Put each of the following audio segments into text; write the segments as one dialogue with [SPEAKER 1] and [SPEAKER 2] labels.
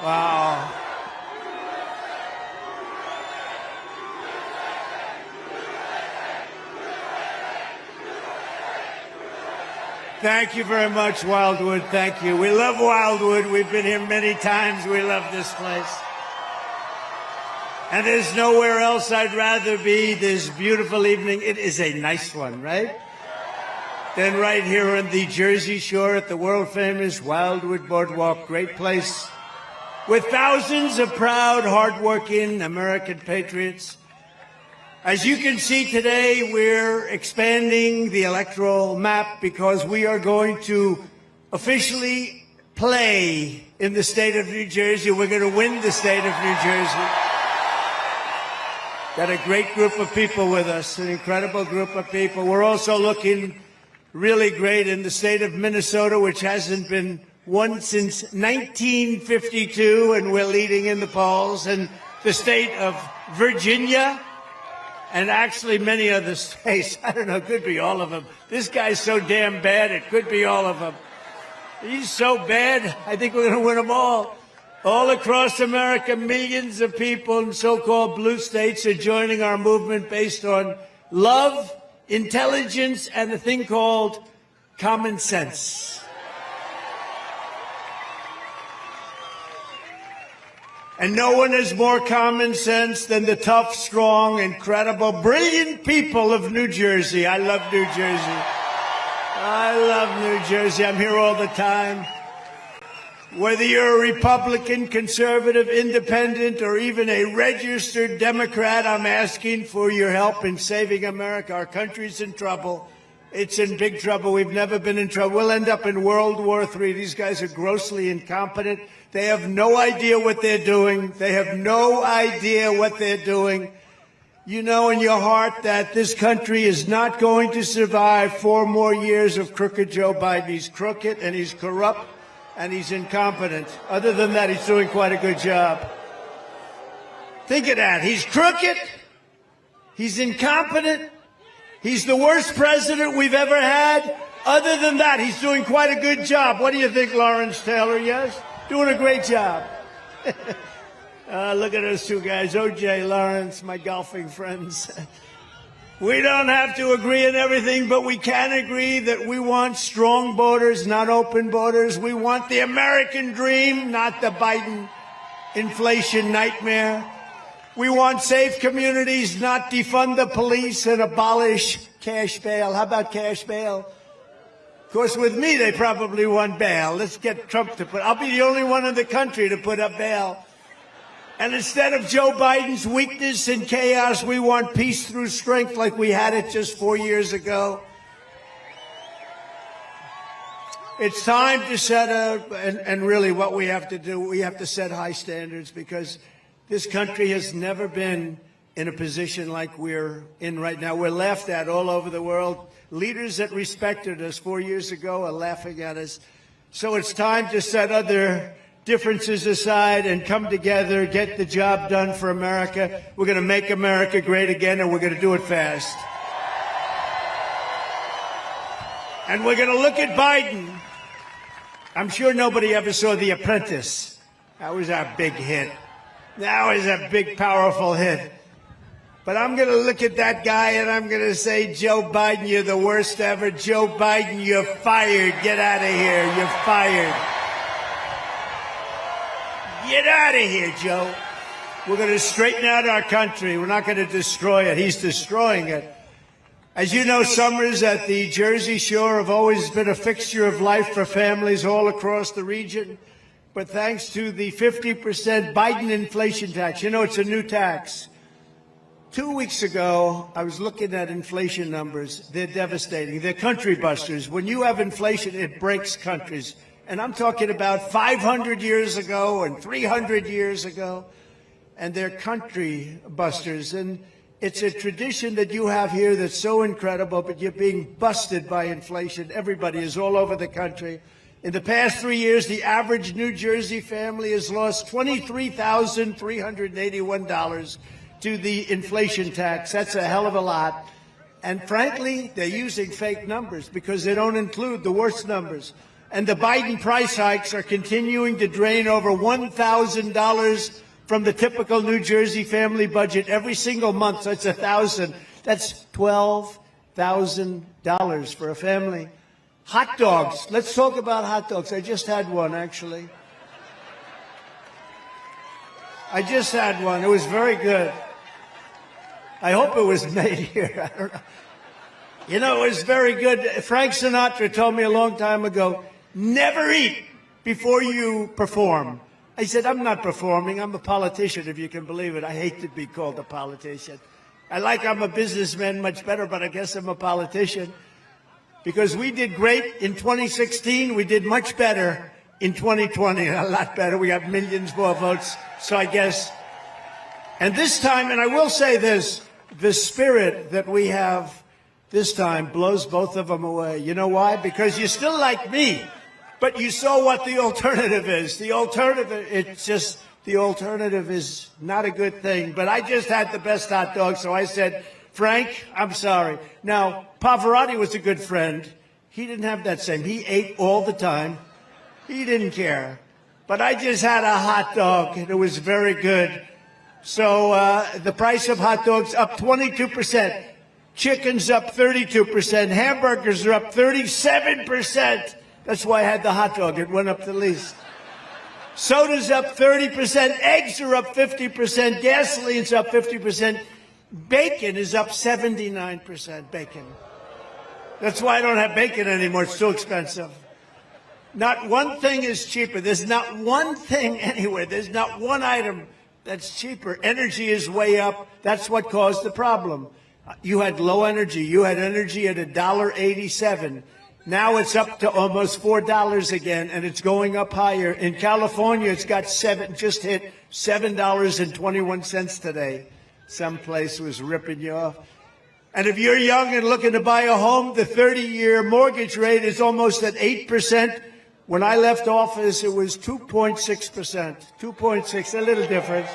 [SPEAKER 1] Wow. Thank you very much, Wildwood. Thank you. We love Wildwood. We've been here many times. We love this place. And there's nowhere else I'd rather be this beautiful evening. It is a nice one, right? Than right here on the Jersey Shore at the world-famous Wildwood Boardwalk. Great place with thousands of proud, hardworking American patriots. As you can see today, we're expanding the electoral map because we are going to officially play in the state of New Jersey. We're going to win the state of New Jersey. Got a great group of people with us, an incredible group of people. We're also looking really great in the state of Minnesota, which hasn't been won since 1952, and we're leading in the polls. And the state of Virginia, and actually many other states. I don't know, it could be all of them. This guy's so damn bad, it could be all of them. He's so bad, I think we're going to win them all. All across America, millions of people in so-called blue states are joining our movement based on love, intelligence, and a thing called common sense. And no one has more common sense than the tough, strong, incredible, brilliant people of New Jersey. I love New Jersey. I love New Jersey. I'm here all the time. Whether you're a Republican, conservative, independent, or even a registered Democrat, I'm asking for your help in saving America. Our country's in trouble. It's in big trouble. We've never been in trouble. We'll end up in World War III. These guys are grossly incompetent. They have no idea what they're doing. They have no idea what they're doing. You know in your heart that this country is not going to survive 4 more years of crooked Joe Biden. He's crooked and he's corrupt and he's incompetent. Other than that, he's doing quite a good job. Think of that. He's crooked. He's incompetent. He's the worst president we've ever had. Other than that, he's doing quite a good job. What do you think, Lawrence Taylor? Yes? Doing a great job. Look at those two guys, O.J., Lawrence, my golfing friends. We don't have to agree on everything, but we can agree that we want strong borders, not open borders. We want the American dream, not the Biden inflation nightmare. We want safe communities, not defund the police and abolish cash bail. How about cash bail? Of course, with me, they probably want bail. Let's get Trump to I'll be the only one in the country to put up bail. And instead of Joe Biden's weakness and chaos, we want peace through strength like we had it just 4 years ago. It's time to set and really what we have to do, we have to set high standards because this country has never been in a position like we're in right now. We're laughed at all over the world. Leaders that respected us 4 years ago are laughing at us. So it's time to set other differences aside and come together, get the job done for America. We're going to make America great again, and we're going to do it fast. And we're going to look at Biden. I'm sure nobody ever saw The Apprentice. That was our big hit. That was a big, powerful hit. But I'm going to look at that guy and I'm going to say, Joe Biden, you're the worst ever. Joe Biden, you're fired. Get out of here. You're fired. Get out of here, Joe. We're going to straighten out our country. We're not going to destroy it. He's destroying it. As you know, summers at the Jersey Shore have always been a fixture of life for families all across the region. But thanks to the 50% Biden inflation tax, you know, it's a new tax. 2 weeks ago, I was looking at inflation numbers. They're devastating. They're country busters. When you have inflation, it breaks countries. And I'm talking about 500 years ago and 300 years ago. And they're country busters. And it's a tradition that you have here that's so incredible, but you're being busted by inflation. Everybody is all over the country. In the past 3 years, the average New Jersey family has lost $23,381 to the inflation tax. That's a hell of a lot. And frankly, they're using fake numbers because they don't include the worst numbers. And the Biden price hikes are continuing to drain over $1,000 from the typical New Jersey family budget every single month. So it's $1,000. That's $12,000 for a family. Hot dogs. Let's talk about hot dogs. I just had one, actually. I just had one. It was very good. I hope it was made here. I don't know. You know, it was very good. Frank Sinatra told me a long time ago, never eat before you perform. I said, I'm not performing. I'm a politician, if you can believe it. I hate to be called a politician. I'm a businessman much better, but I guess I'm a politician. Because we did great in 2016. We did much better in 2020. A lot better. We got millions more votes. So I guess. And this time, and I will say this, the spirit that we have this time blows both of them away. You know why? Because you still like me. But you saw what the alternative is. The alternative is not a good thing. But I just had the best hot dog, so I said, Frank, I'm sorry. Now, Pavarotti was a good friend. He didn't have that same. He ate all the time. He didn't care. But I just had a hot dog, and it was very good. So the price of hot dogs up 22%. Chicken's up 32%. Hamburgers are up 37%. That's why I had the hot dog. It went up the least. Soda's up 30%. Eggs are up 50%. Gasoline's up 50%. Bacon is up 79%. Bacon. That's why I don't have bacon anymore. It's too expensive. Not one thing is cheaper. There's not one thing anywhere. There's not one item that's cheaper. Energy is way up. That's what caused the problem. You had low energy. You had energy at $1.87. Now it's up to almost $4 again, and it's going up higher. In California, it's got just hit $7.21 today. Some place was ripping you off. And if you're young and looking to buy a home, the 30-year mortgage rate is almost at 8%. When I left office, it was 2.6%. 2.6, a little different.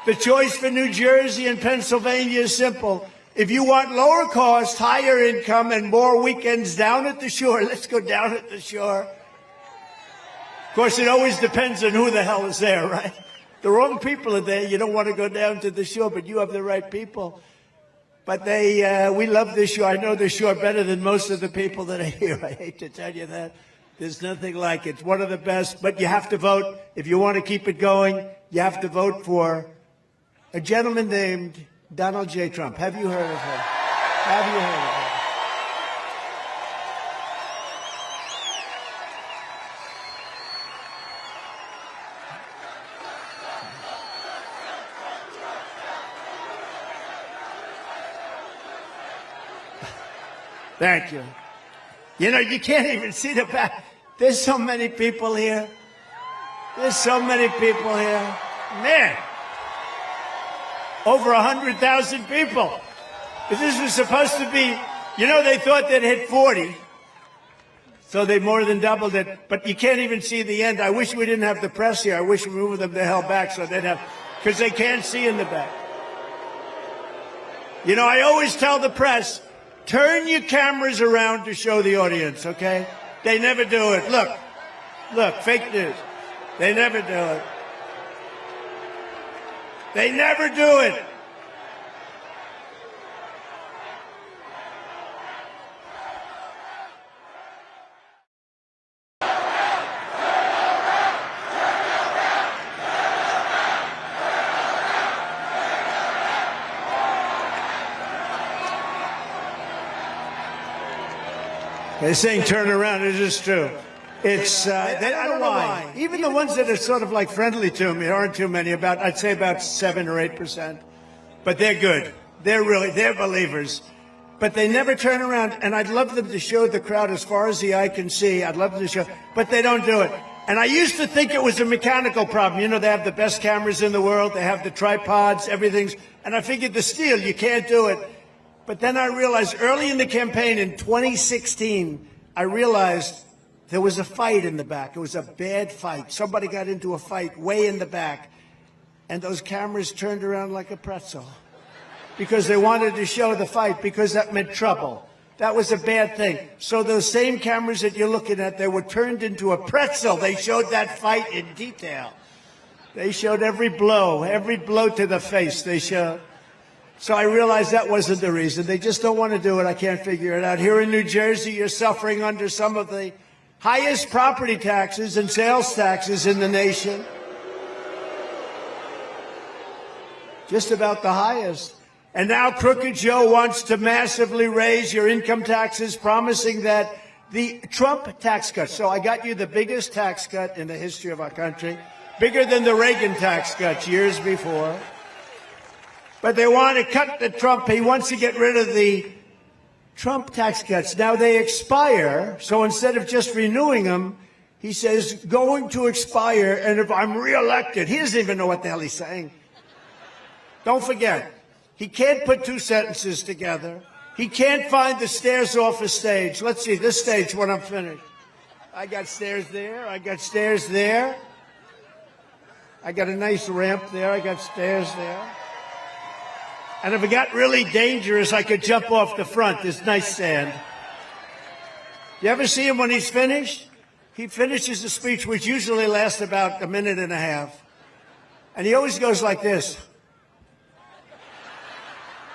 [SPEAKER 1] The choice for New Jersey and Pennsylvania is simple. If you want lower cost, higher income, and more weekends down at the shore, let's go down at the shore. Of course, it always depends on who the hell is there, right? The wrong people are there. You don't want to go down to the shore, but you have the right people. But we love the shore. I know the shore better than most of the people that are here. I hate to tell you that. There's nothing like it. It's one of the best. But you have to vote. If you want to keep it going, you have to vote for a gentleman named Donald J. Trump. Have you heard of him? Have you heard of him? Thank you. You know, you can't even see the back. There's so many people here. There's so many people here. Man. Over 100,000 people. If this was supposed to be, you know, they thought they'd hit 40. So they more than doubled it. But you can't even see the end. I wish we didn't have the press here. I wish we moved them the hell back so they'd have, because they can't see in the back. You know, I always tell the press, turn your cameras around to show the audience, okay? They never do it. Look, fake news. They never do it. They never do it. They're saying turn around. It is true. It's, I don't know why. Even the ones that are sort of like friendly to me, there aren't too many, I'd say about 7 or 8%. But they're good. They're believers. But they never turn around, and I'd love them to show the crowd as far as the eye can see. I'd love them to show, but they don't do it. And I used to think it was a mechanical problem. You know, they have the best cameras in the world. They have the tripods, everything's, and I figured the steel, you can't do it. But then I realized early in the campaign in 2016, I realized there was a fight in the back. It was a bad fight. Somebody got into a fight way in the back, and those cameras turned around like a pretzel because they wanted to show the fight because that meant trouble. That was a bad thing. So those same cameras that you're looking at, they were turned into a pretzel. They showed that fight in detail. They showed every blow to the face they showed. So I realized that wasn't the reason. They just don't want to do it. I can't figure it out. Here in New Jersey, you're suffering under some of the highest property taxes and sales taxes in the nation. Just about the highest. And now Crooked Joe wants to massively raise your income taxes, promising that the Trump tax cut. So I got you the biggest tax cut in the history of our country, bigger than the Reagan tax cuts years before. But they want to cut the Trump. He wants to get rid of the Trump tax cuts. Now they expire. So instead of just renewing them, he says, going to expire. And if I'm reelected, he doesn't even know what the hell he's saying. Don't forget. He can't put two sentences together. He can't find the stairs off a stage. Let's see, this stage when I'm finished. I got stairs there. I got stairs there. I got a nice ramp there. I got stairs there. And if it got really dangerous, I could jump off the front. There's nice sand. You ever see him when he's finished? He finishes a speech, which usually lasts about a minute and a half. And he always goes like this.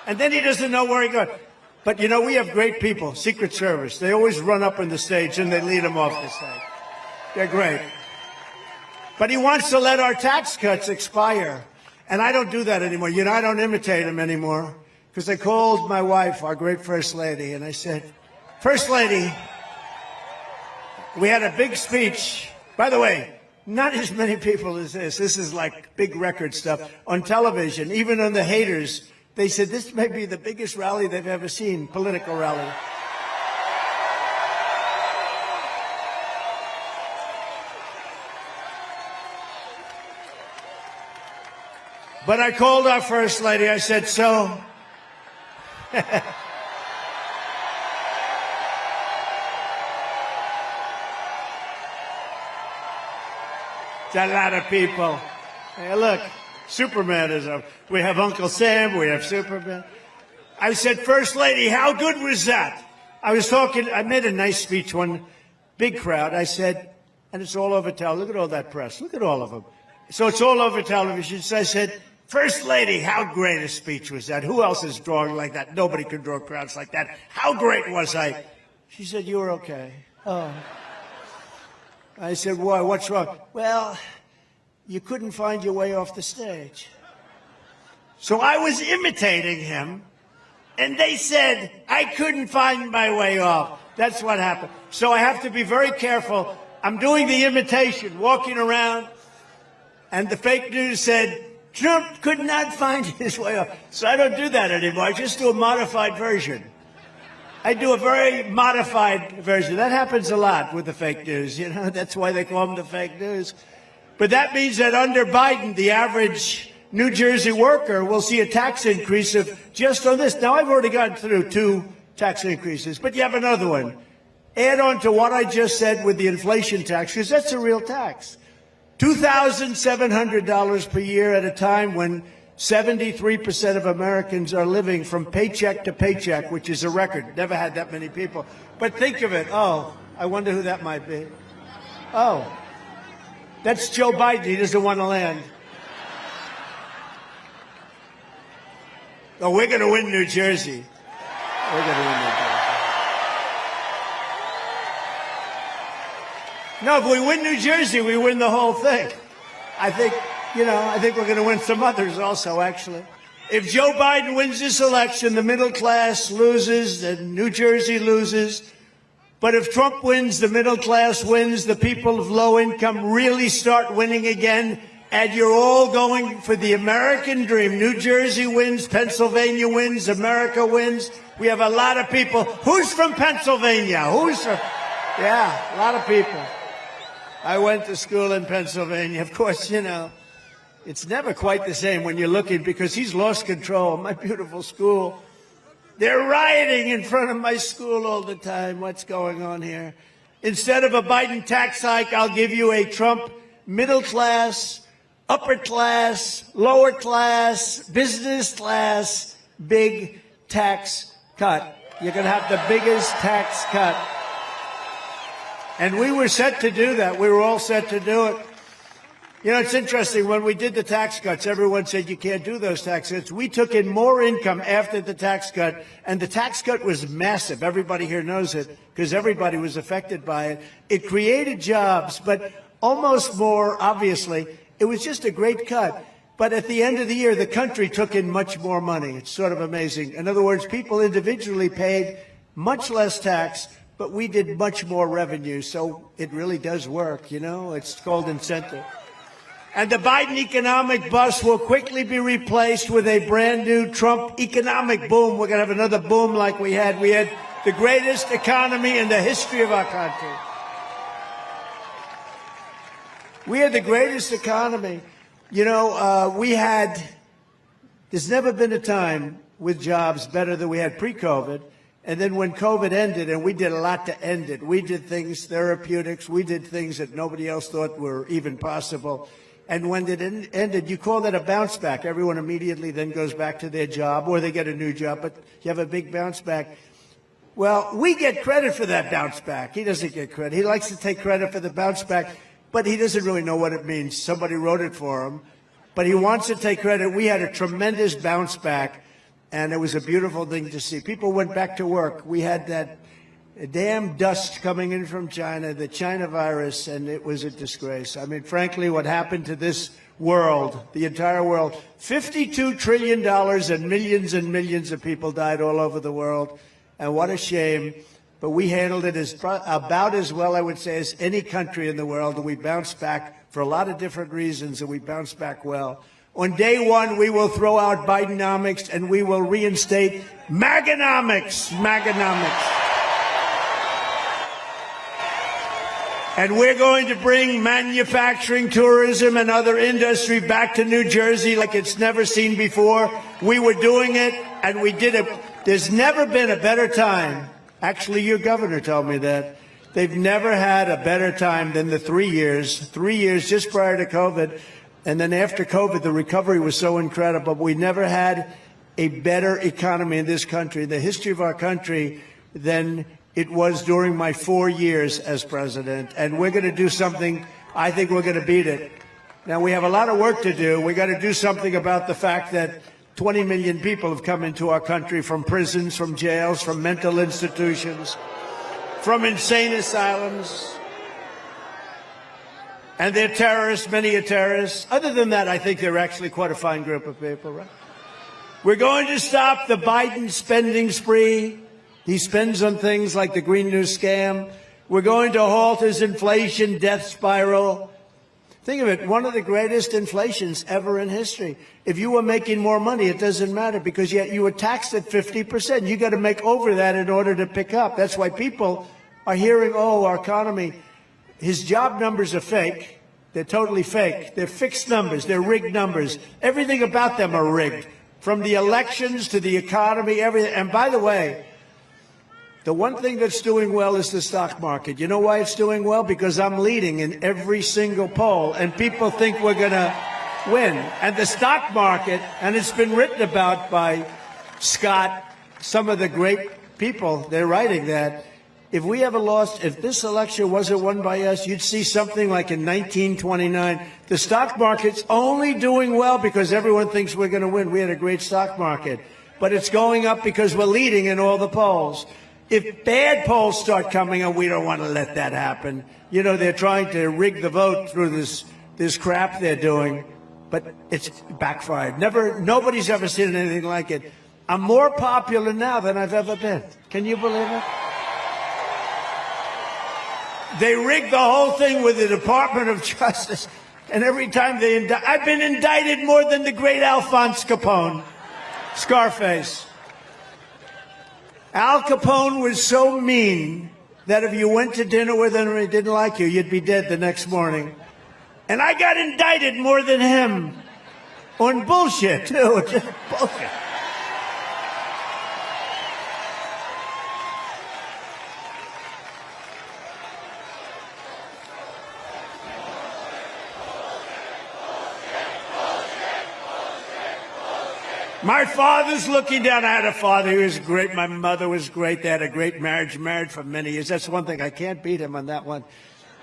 [SPEAKER 1] And then he doesn't know where he goes. But, you know, we have great people, Secret Service. They always run up on the stage and they lead him off the stage. They're great. But he wants to let our tax cuts expire. And I don't do that anymore. You know, I don't imitate him anymore. Because I called my wife, our great First Lady, and I said, First Lady, we had a big speech. By the way, not as many people as this. This is like big record stuff on television, even on the haters. They said this may be the biggest rally they've ever seen, political rally. But I called our First Lady. I said, so, it's a lot of people. Hey, look. Superman is up. We have Uncle Sam. We have Superman. I said, First Lady, how good was that? I was talking. I made a nice speech, one big crowd. I said, and it's all over television. Look at all that press. Look at all of them. So it's all over television. So I said, First Lady, how great a speech was that? Who else is drawing like that? Nobody can draw crowds like that. How great was I? She said, you were okay. Oh. I said, why? What's wrong? Well, you couldn't find your way off the stage. So I was imitating him, and they said I couldn't find my way off. That's what happened. So I have to be very careful. I'm doing the imitation, walking around, and the fake news said Trump could not find his way off. So I don't do that anymore. I just do a modified version. I do a very modified version. That happens a lot with the fake news. You know, that's why they call them the fake news. But that means that under Biden, the average New Jersey worker will see a tax increase of just on this. Now, I've already gotten through 2 tax increases, but you have another one. Add on to what I just said with the inflation tax, because that's a real tax. $2,700 per year at a time when 73% of Americans are living from paycheck to paycheck, which is a record. Never had that many people. But think of it. Oh, I wonder who that might be. Oh. That's Joe Biden. He doesn't want to land. Oh, we're going to win New Jersey. We're going to win New Jersey. No, if we win New Jersey, we win the whole thing. I think we're going to win some others also, actually. If Joe Biden wins this election, the middle class loses and New Jersey loses. But if Trump wins, the middle class wins, the people of low income really start winning again, and you're all going for the American dream. New Jersey wins, Pennsylvania wins, America wins. We have a lot of people. Who's from Pennsylvania? Yeah, a lot of people. I went to school in Pennsylvania. Of course, you know, it's never quite the same when you're looking, because he's lost control. My beautiful school. They're rioting in front of my school all the time. What's going on here? Instead of a Biden tax hike, I'll give you a Trump middle class, upper class, lower class, business class, big tax cut. You're going to have the biggest tax cut. And we were set to do that. We were all set to do it. You know, it's interesting. When we did the tax cuts, everyone said you can't do those tax cuts. We took in more income after the tax cut, and the tax cut was massive. Everybody here knows it because everybody was affected by it. It created jobs, but almost more obviously, it was just a great cut. But at the end of the year, the country took in much more money. It's sort of amazing. In other words, people individually paid much less tax, but we did much more revenue. So it really does work, you know. It's called incentive. And the Biden economic bust will quickly be replaced with a brand new Trump economic boom. We're going to have another boom like we had. We had the greatest economy in the history of our country. We had the greatest economy. You know, there's never been a time with jobs better than we had pre-COVID. And then when COVID ended, and we did a lot to end it, we did things, therapeutics, we did things that nobody else thought were even possible. And when it ended, you call that a bounce back. Everyone immediately then goes back to their job, or they get a new job, but you have a big bounce back. Well, we get credit for that bounce back. He doesn't get credit. He likes to take credit for the bounce back, but he doesn't really know what it means. Somebody wrote it for him, but he wants to take credit. We had a tremendous bounce back, and it was a beautiful thing to see. People went back to work. We had that damn dust coming in from China, the China virus, and it was a disgrace. I mean, frankly, what happened to this world, the entire world, $52 trillion and millions of people died all over the world, and what a shame. But we handled it about as well, I would say, as any country in the world, and we bounced back for a lot of different reasons, and we bounced back well. On day one, we will throw out Bidenomics, and we will reinstate Maganomics. And we're going to bring manufacturing, tourism, and other industry back to New Jersey like it's never seen before. We were doing it, and we did it. There's never been a better time. Actually, your governor told me that. They've never had a better time than the 3 years just prior to COVID. And then after COVID, the recovery was so incredible. We never had a better economy in this country, in the history of our country, than it was during my 4 years as president. And we're going to do something. I think we're going to beat it. Now, we have a lot of work to do. We got to do something about the fact that 20 million people have come into our country from prisons, from jails, from mental institutions, from insane asylums. And they're terrorists. Many are terrorists. Other than that, I think they're actually quite a fine group of people, right? We're going to stop the Biden spending spree. He spends on things like the Green New Scam. We're going to halt his inflation death spiral. Think of it, one of the greatest inflations ever in history. If you were making more money, it doesn't matter because yet you were taxed at 50%. You got to make over that in order to pick up. That's why people are hearing, oh, our economy, his job numbers are fake. They're totally fake. They're fixed numbers. They're rigged numbers. Everything about them are rigged, from the elections to the economy, everything. And by the way, the one thing that's doing well is the stock market. You know why it's doing well? Because I'm leading in every single poll, and people think we're going to win. And the stock market, and it's been written about by Scott, some of the great people, they're writing that if we ever lost, if this election wasn't won by us, you'd see something like in 1929. The stock market's only doing well because everyone thinks we're going to win. We had a great stock market. But it's going up because we're leading in all the polls. If bad polls start coming, and we don't want to let that happen, you know, they're trying to rig the vote through this crap they're doing, but it's backfired. Nobody's ever seen anything like it. I'm more popular now than I've ever been. Can you believe it? They rigged the whole thing with the Department of Justice, and every time they indict, I've been indicted more than the great Alphonse Capone, Scarface. Al Capone was so mean that if you went to dinner with him and he didn't like you, you'd be dead the next morning. And I got indicted more than him on bullshit, too. Just bullshit. My father's looking down. I had a father who was great. My mother was great. They had a great marriage, married for many years. That's one thing. I can't beat him on that one.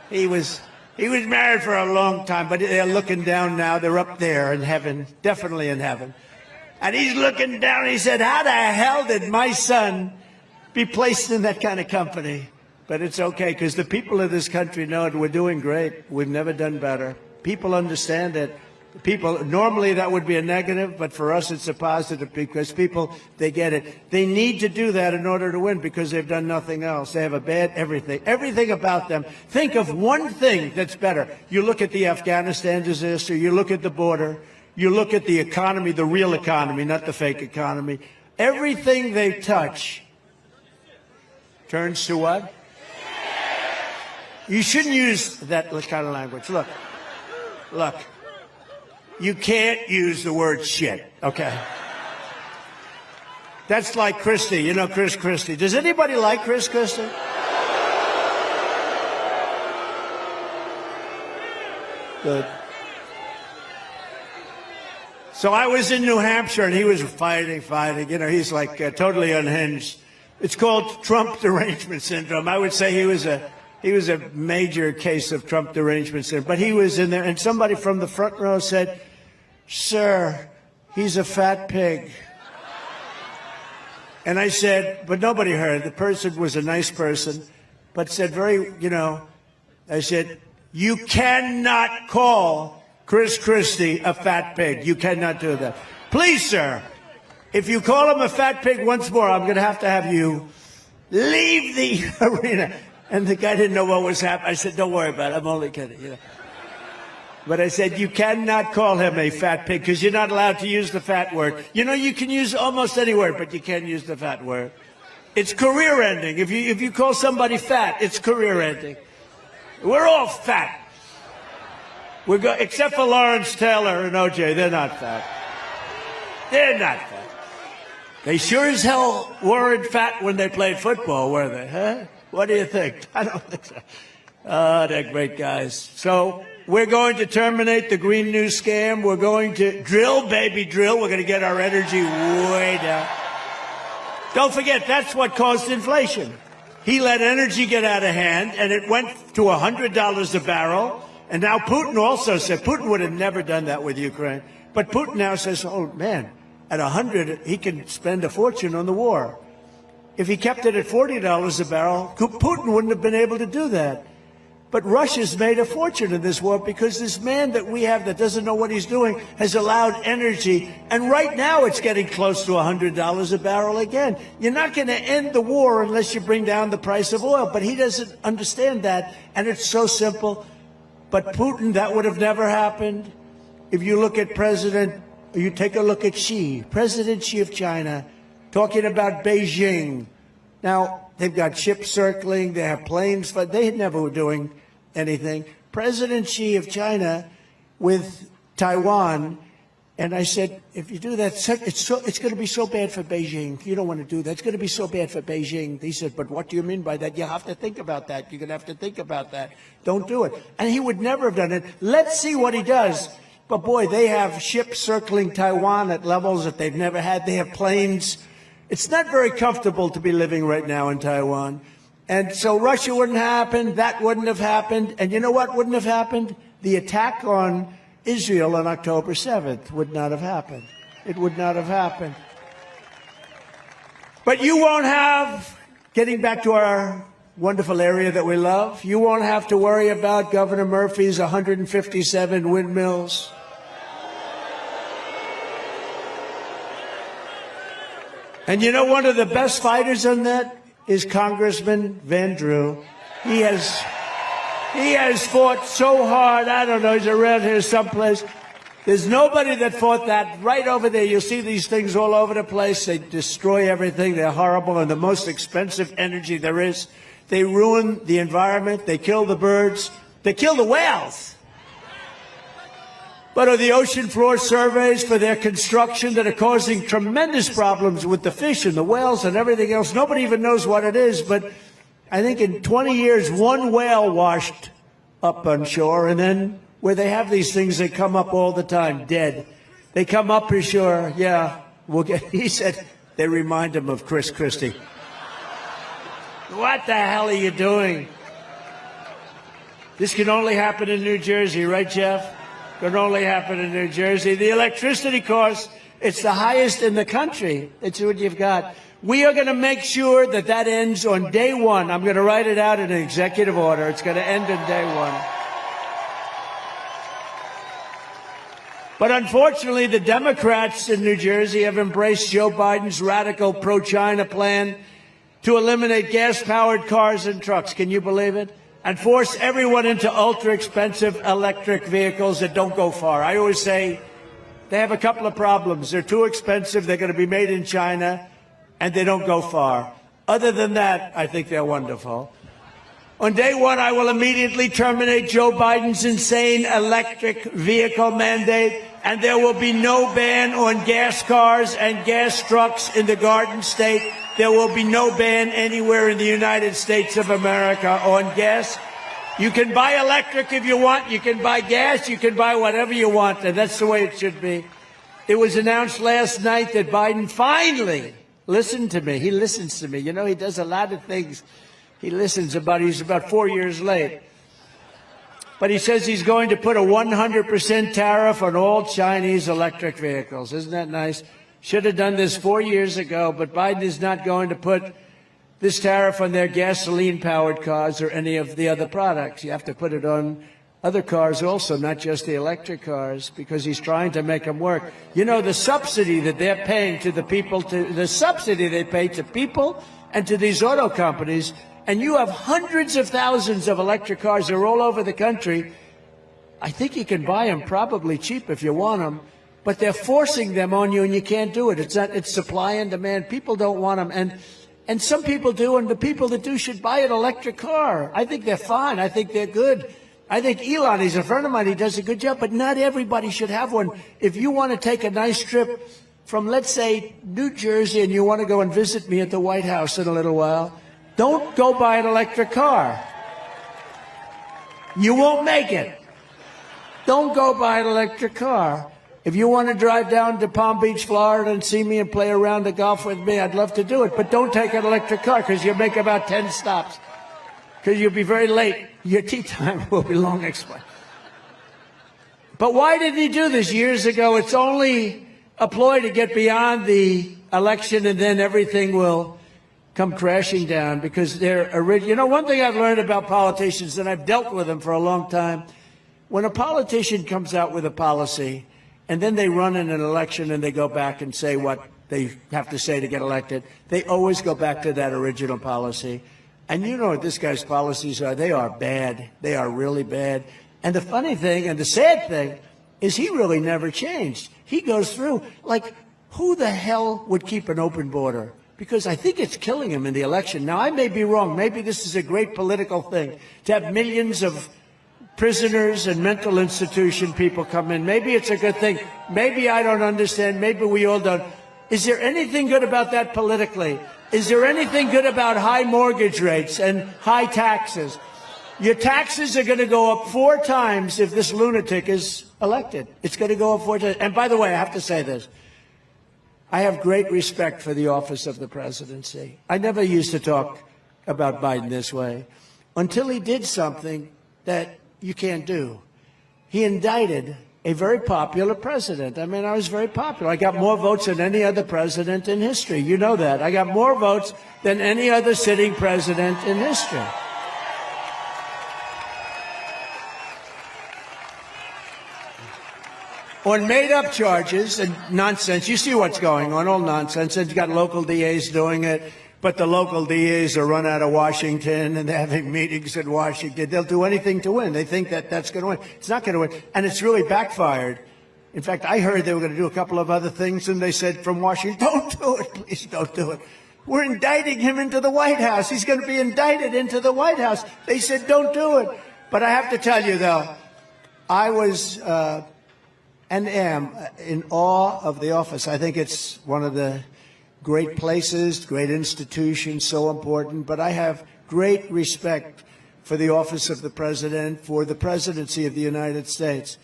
[SPEAKER 1] He was married for a long time, but they're looking down now. They're up there in heaven, definitely in heaven. And he's looking down. And he said, how the hell did my son be placed in that kind of company? But it's okay, because the people of this country know it. We're doing great. We've never done better. People understand it. People, normally that would be a negative, but for us it's a positive, because people, they get it. They need to do that in order to win, because they've done nothing else. They have a bad everything about them. Think of one thing that's better. You look at the Afghanistan disaster, you look at the border, you look at the economy, the real economy, not the fake economy. Everything they touch turns to what? You shouldn't use that kind of language. Look. You can't use the word shit, okay? That's like Christie. You know Chris Christie. Does anybody like Chris Christie? Good. So I was in New Hampshire, and he was fighting. You know, he's like totally unhinged. It's called Trump derangement syndrome. I would say he was a major case of Trump derangement syndrome. But he was in there, and somebody from the front row said, "Sir, he's a fat pig." And I said, but nobody heard. The person was a nice person, but said I said, you cannot call Chris Christie a fat pig. You cannot do that. Please, sir, if you call him a fat pig once more, I'm going to have you leave the arena. And the guy didn't know what was happening. I said, don't worry about it. I'm only kidding. You know. But I said, you cannot call him a fat pig, because you're not allowed to use the fat word. You know, you can use almost any word, but you can't use the fat word. It's career ending. If you call somebody fat, it's career ending. We're all fat. Except for Lawrence Taylor and OJ, they're not fat. They're not fat. They sure as hell weren't fat when they played football, were they? Huh? What do you think? I don't think so. Oh, they're great guys. So we're going to terminate the Green New Scam. We're going to drill, baby, drill. We're going to get our energy way down. Don't forget, that's what caused inflation. He let energy get out of hand, and it went to $100 a barrel. And now Putin also said, Putin would have never done that with Ukraine. But Putin now says, oh, man, at 100, he can spend a fortune on the war. If he kept it at $40 a barrel, Putin wouldn't have been able to do that. But Russia's made a fortune in this war, because this man that we have that doesn't know what he's doing has allowed energy. And right now it's getting close to $100 a barrel again. You're not going to end the war unless you bring down the price of oil. But he doesn't understand that. And it's so simple. But Putin, that would have never happened. If you look at you take a look at President Xi of China, talking about Beijing. Now, they've got ships circling, they have planes, but they never were doing anything. President Xi of China with Taiwan, and I said, if you do that, it's going to be so bad for Beijing. You don't want to do that. It's going to be so bad for Beijing. He said, but what do you mean by that? You have to think about that. You're going to have to think about that. Don't do it. And he would never have done it. Let's see what he does. But boy, they have ships circling Taiwan at levels that they've never had. They have planes. It's not very comfortable to be living right now in Taiwan. And so Russia wouldn't happen. That wouldn't have happened. And you know what wouldn't have happened? The attack on Israel on October 7th would not have happened. It would not have happened. But you won't have, getting back to our wonderful area that we love, you won't have to worry about Governor Murphy's 157 windmills. And you know, one of the best fighters on that is Congressman Van Drew. He has fought so hard. I don't know, he's around here someplace. There's nobody that fought that. Right over there, you'll see these things all over the place. They destroy everything. They're horrible, and the most expensive energy there is. They ruin the environment. They kill the birds. They kill the whales. But are the ocean floor surveys for their construction that are causing tremendous problems with the fish and the whales and everything else? Nobody even knows what it is, but I think in 20 years, one whale washed up on shore, and then where they have these things, they come up all the time, dead. They come up ashore, yeah, He said they remind him of Chris Christie. What the hell are you doing? This can only happen in New Jersey, right, Jeff? Can only happen in New Jersey. The electricity cost, it's the highest in the country. It's what you've got. We are going to make sure that that ends on day one. I'm going to write it out in an executive order. It's going to end on day one. But unfortunately, the Democrats in New Jersey have embraced Joe Biden's radical pro-China plan to eliminate gas-powered cars and trucks. Can you believe it? And force everyone into ultra-expensive electric vehicles that don't go far. I always say they have a couple of problems. They're too expensive, they're going to be made in China, and they don't go far. Other than that, I think they're wonderful. On day one, I will immediately terminate Joe Biden's insane electric vehicle mandate, and there will be no ban on gas cars and gas trucks in the Garden State. There will be no ban anywhere in the United States of America on gas. You can buy electric if you want. You can buy gas. You can buy whatever you want. And that's the way it should be. It was announced last night that Biden finally listened to me. He listens to me. You know, he does a lot of things. He listens about, he's about 4 years late. But he says he's going to put a 100% tariff on all Chinese electric vehicles. Isn't that nice? Should have done this 4 years ago, but Biden is not going to put this tariff on their gasoline-powered cars or any of the other products. You have to put it on other cars also, not just the electric cars, because he's trying to make them work. You know, the subsidy that they're paying to the people, the subsidy they pay to people and to these auto companies, and you have hundreds of thousands of electric cars. They're all over the country. I think you can buy them probably cheap if you want them. But they're forcing them on you, and you can't do it. It's supply and demand. People don't want them, and some people do, and the people that do should buy an electric car. I think they're fine. I think they're good. I think Elon, he's a friend of mine. He does a good job, but not everybody should have one. If you want to take a nice trip from, let's say, New Jersey, and you want to go and visit me at the White House in a little while, don't go buy an electric car. You won't make it. Don't go buy an electric car. If you want to drive down to Palm Beach, Florida, and see me and play a round of golf with me, I'd love to do it. But don't take an electric car, because you'll make about 10 stops. Because you'll be very late. Your tea time will be long explained. But why did he do this years ago? It's only a ploy to get beyond the election, and then everything will come crashing down. Because they're original. You know, one thing I've learned about politicians, and I've dealt with them for a long time, when a politician comes out with a policy, and then they run in an election and they go back and say what they have to say to get elected, they always go back to that original policy. And you know what this guy's policies are. They are bad. They are really bad. And the funny thing and the sad thing is he really never changed. He goes through, like, who the hell would keep an open border? Because I think it's killing him in the election. Now, I may be wrong. Maybe this is a great political thing, to have millions of prisoners and mental institution people come in. Maybe it's a good thing. Maybe I don't understand. Maybe we all don't. Is there anything good about that politically? Is there anything good about high mortgage rates and high taxes? Your taxes are going to go up 4 times if this lunatic is elected. It's going to go up 4 times. And by the way, I have to say this. I have great respect for the office of the presidency. I never used to talk about Biden this way until he did something that you can't do. He indicted a very popular president. I mean, I was very popular. I got more votes than any other president in history. You know that. I got more votes than any other sitting president in history. On made-up charges and nonsense. You see what's going on, all nonsense. And you got local DAs doing it. But the local DAs are run out of Washington, and they're having meetings in Washington. They'll do anything to win. They think that that's going to win. It's not going to win. And it's really backfired. In fact, I heard they were going to do a couple of other things, and they said from Washington, don't do it. Please don't do it. We're indicting him into the White House. He's going to be indicted into the White House. They said, don't do it. But I have to tell you, though, I was and am in awe of the office. I think it's one of the great places, great institutions, so important. But I have great respect for the office of the president, for the presidency of the United States.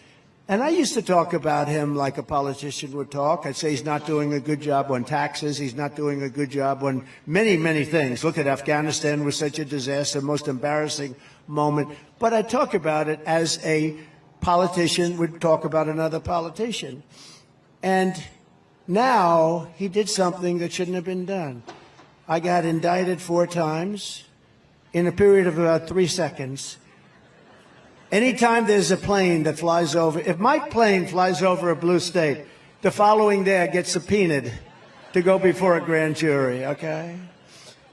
[SPEAKER 1] And I used to talk about him like a politician would talk. I'd say he's not doing a good job on taxes. He's not doing a good job on many, many things. Look at Afghanistan was such a disaster, most embarrassing moment. But I talk about it as a politician would talk about another politician. And now he did something that shouldn't have been done. I got indicted 4 times in a period of about 3 seconds. Anytime there's a plane that flies over, if my plane flies over a blue state, the following day I get subpoenaed to go before a grand jury, okay?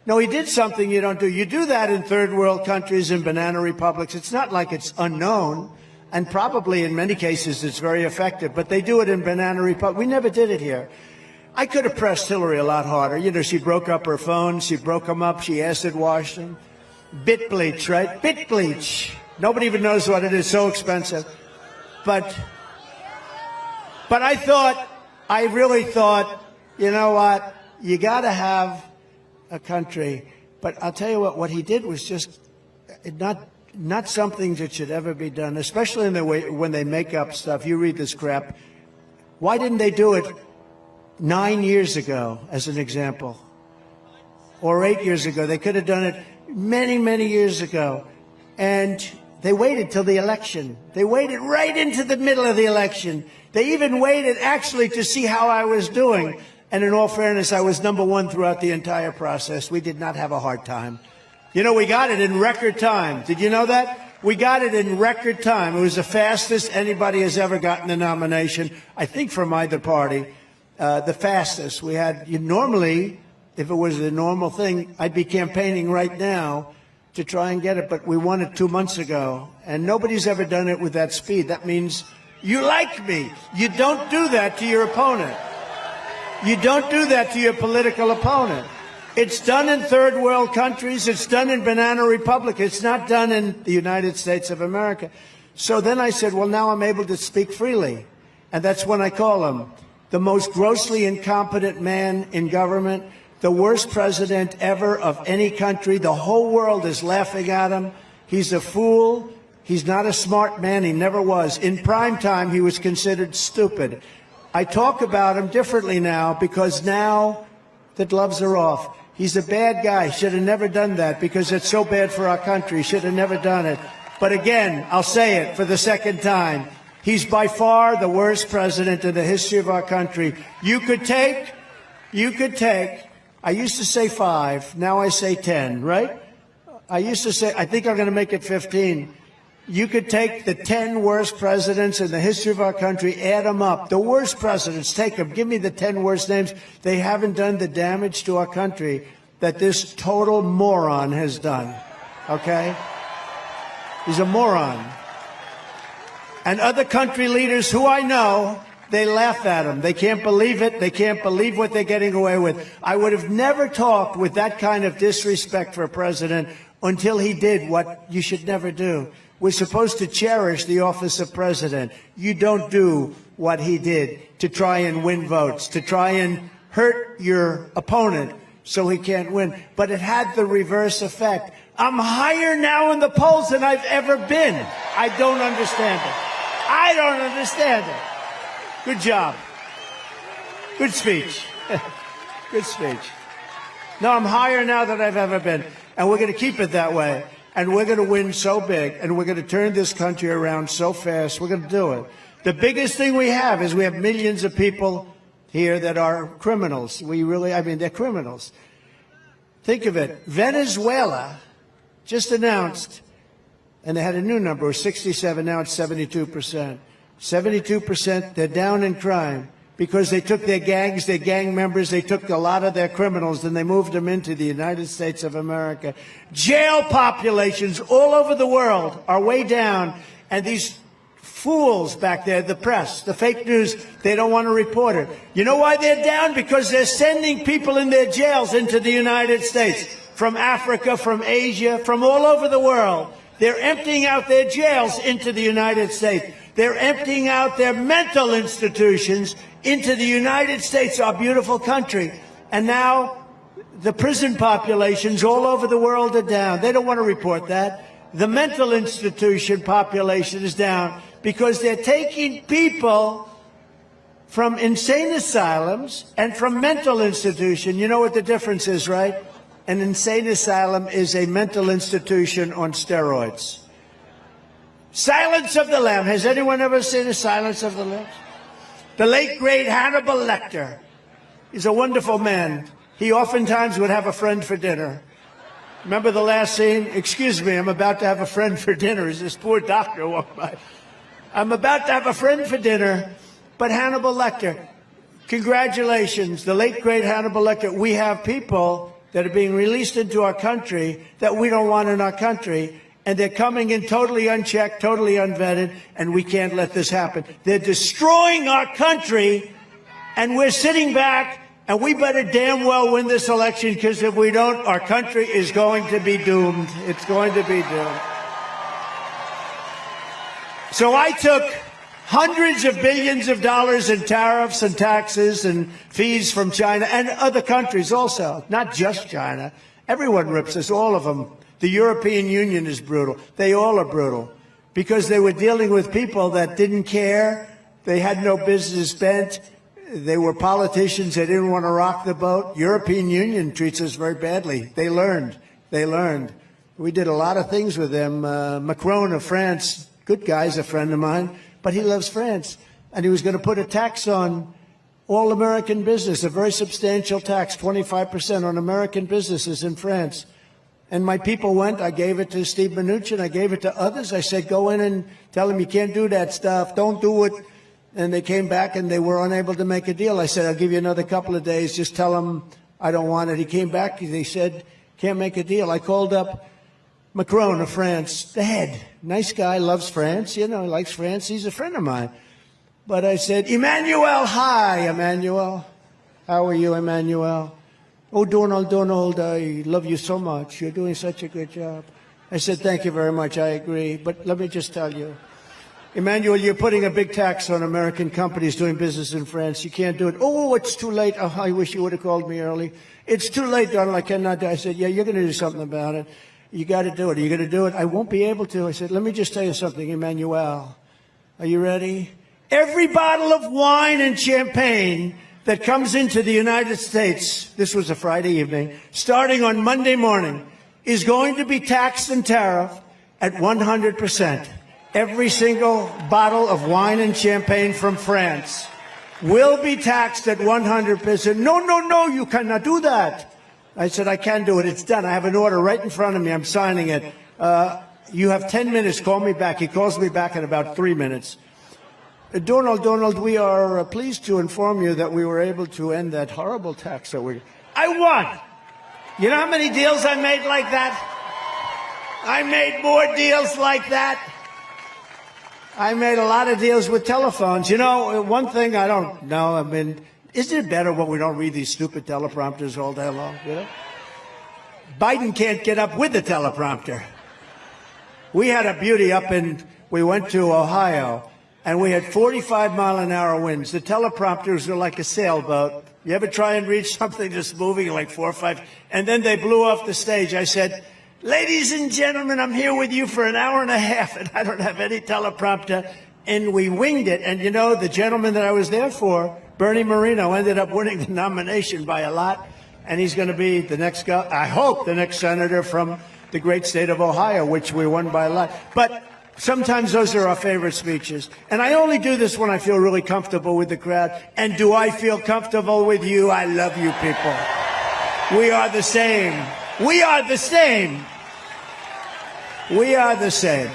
[SPEAKER 1] No, he did something you don't do. You do that in third world countries and banana republics. It's not like it's unknown, and probably in many cases it's very effective, but they do it in banana republics. We never did it here. I could have pressed Hillary a lot harder. You know, she broke up her phone, she broke them up, she acid washed them. Bit bleach, right? Bit bleach. Nobody even knows what it is, so expensive. But I really thought, you know what, you got to have a country. But I'll tell you what he did was just not something that should ever be done, especially in the way when they make up stuff. You read this crap. Why didn't they do it 9 years ago, as an example? Or 8 years ago? They could have done it many, many years ago. And they waited till the election. They waited right into the middle of the election. They even waited actually to see how I was doing. And in all fairness, I was #1 throughout the entire process. We did not have a hard time. You know, we got it in record time. Did you know that? We got it in record time. It was the fastest anybody has ever gotten a nomination, I think, from either party. The fastest. We had, normally, if it was a normal thing, I'd be campaigning right now to try and get it, but we won it 2 months ago, and nobody's ever done it with that speed. That means you like me. You don't do that to your opponent. You don't do that to your political opponent. It's done in third world countries. It's done in banana republic. It's not done in the United States of America. So then I said, well, now I'm able to speak freely. And that's when I call him the most grossly incompetent man in government, the worst president ever of any country. The whole world is laughing at him. He's a fool. He's not a smart man. He never was. In prime time, he was considered stupid. I talk about him differently now because now the gloves are off. He's a bad guy. Should have never done that because it's so bad for our country. Should have never done it. But again, I'll say it for the second time. He's by far the worst president in the history of our country. You could take, I used to say 5, now I say 10, right? I used to say, I think I'm going to make it 15. You could take the 10 worst presidents in the history of our country, add them up. The worst presidents, take them. Give me the 10 worst names. They haven't done the damage to our country that this total moron has done, okay? He's a moron. And other country leaders who I know, they laugh at him. They can't believe it. They can't believe what they're getting away with. I would have never talked with that kind of disrespect for a president until he did what you should never do. We're supposed to cherish the office of president. You don't do what he did to try and win votes, to try and hurt your opponent so he can't win. But it had the reverse effect. I'm higher now in the polls than I've ever been. I don't understand it. I don't understand it. Good job. Good speech. Good speech. No, I'm higher now than I've ever been. And we're going to keep it that way. And we're going to win so big. And we're going to turn this country around so fast. We're going to do it. The biggest thing we have is we have millions of people here that are criminals. They're criminals. Think of it. Venezuela just announced, and they had a new number, 67, now it's 72%. 72%, they're down in crime because they took their gangs, their gang members, they took a lot of their criminals and they moved them into the United States of America. Jail populations all over the world are way down, and these fools back there, the press, the fake news, they don't want to report it. You know why they're down? Because they're sending people in their jails into the United States, from Africa, from Asia, from all over the world. They're emptying out their jails into the United States. They're emptying out their mental institutions into the United States, our beautiful country. And now the prison populations all over the world are down. They don't want to report that. The mental institution population is down. because they're taking people from insane asylums and from mental institution. You know what the difference is, right? An insane asylum is a mental institution on steroids. Silence of the Lambs. Has anyone ever seen a Silence of the Lambs? The late, great Hannibal Lecter. He's a wonderful man. He oftentimes would have a friend for dinner. Remember the last scene? Excuse me, I'm about to have a friend for dinner. As this poor doctor walked by. I'm about to have a friend for dinner. But Hannibal Lecter, congratulations, the late, great Hannibal Lecter. We have people that are being released into our country that we don't want in our country, and they're coming in totally unchecked, totally unvetted, and we can't let this happen. They're destroying our country, and we're sitting back, and we better damn well win this election, because if we don't, our country is going to be doomed. It's going to be doomed. So I took hundreds of billions of dollars in tariffs and taxes and fees from China and other countries also, not just China. Everyone rips us, all of them. The European Union is brutal. They all are brutal because they were dealing with people that didn't care. They had no business bent. They were politicians. They didn't want to rock the boat. European Union treats us very badly. They learned. They learned. We did a lot of things with them. Macron of France, good guy's a friend of mine. But he loves France, and he was going to put a tax on all American business, a very substantial tax, 25% on American businesses in France. And my people went. I gave it to Steve Mnuchin. I gave it to others. I said, go in and tell him you can't do that stuff. Don't do it. And they came back, and they were unable to make a deal. I said, I'll give you another couple of days. Just tell him I don't want it. He came back. They said, can't make a deal. I called up Macron of France, the head. Nice guy, loves France, you know, likes France. He's a friend of mine. But I said, Emmanuel, hi, Emmanuel. How are you, Emmanuel? Oh, Donald, I love you so much. You're doing such a good job. I said, thank you very much, I agree. But let me just tell you, Emmanuel, you're putting a big tax on American companies doing business in France. You can't do it. Oh, it's too late. Oh, I wish you would have called me early. It's too late, Donald, I cannot do it. I said, yeah, you're going to do something about it. You got to do it. Are you going to do it? I won't be able to. I said, let me just tell you something, Emmanuel. Are you ready? Every bottle of wine and champagne that comes into the United States, this was a Friday evening, starting on Monday morning, is going to be taxed and tariffed at 100%. Every single bottle of wine and champagne from France will be taxed at 100%. No, you cannot do that. I said, I can do it. It's done. I have an order right in front of me. I'm signing it. You have 10 minutes. Call me back. He calls me back in about 3 minutes. Donald, we are pleased to inform you that we were able to end that horrible tax that I won. You know how many deals I made like that? I made more deals like that. I made a lot of deals with telephones. You know, one thing I don't know, I mean, isn't it better when we don't read these stupid teleprompters all day long? You know? Biden can't get up with the teleprompter. We had a beauty we went to Ohio, and we had 45-mile-an-hour winds. The teleprompters are like a sailboat. You ever try and read something that's moving like 4 or 5? And then they blew off the stage. I said, ladies and gentlemen, I'm here with you for an hour and a half, and I don't have any teleprompter. And we winged it. And, you know, the gentleman that I was there for, Bernie Moreno, ended up winning the nomination by a lot, and he's going to be the next guy, I hope, the next senator from the great state of Ohio, which we won by a lot. But sometimes those are our favorite speeches. And I only do this when I feel really comfortable with the crowd. And do I feel comfortable with you? I love you people. We are the same. We are the same. We are the same.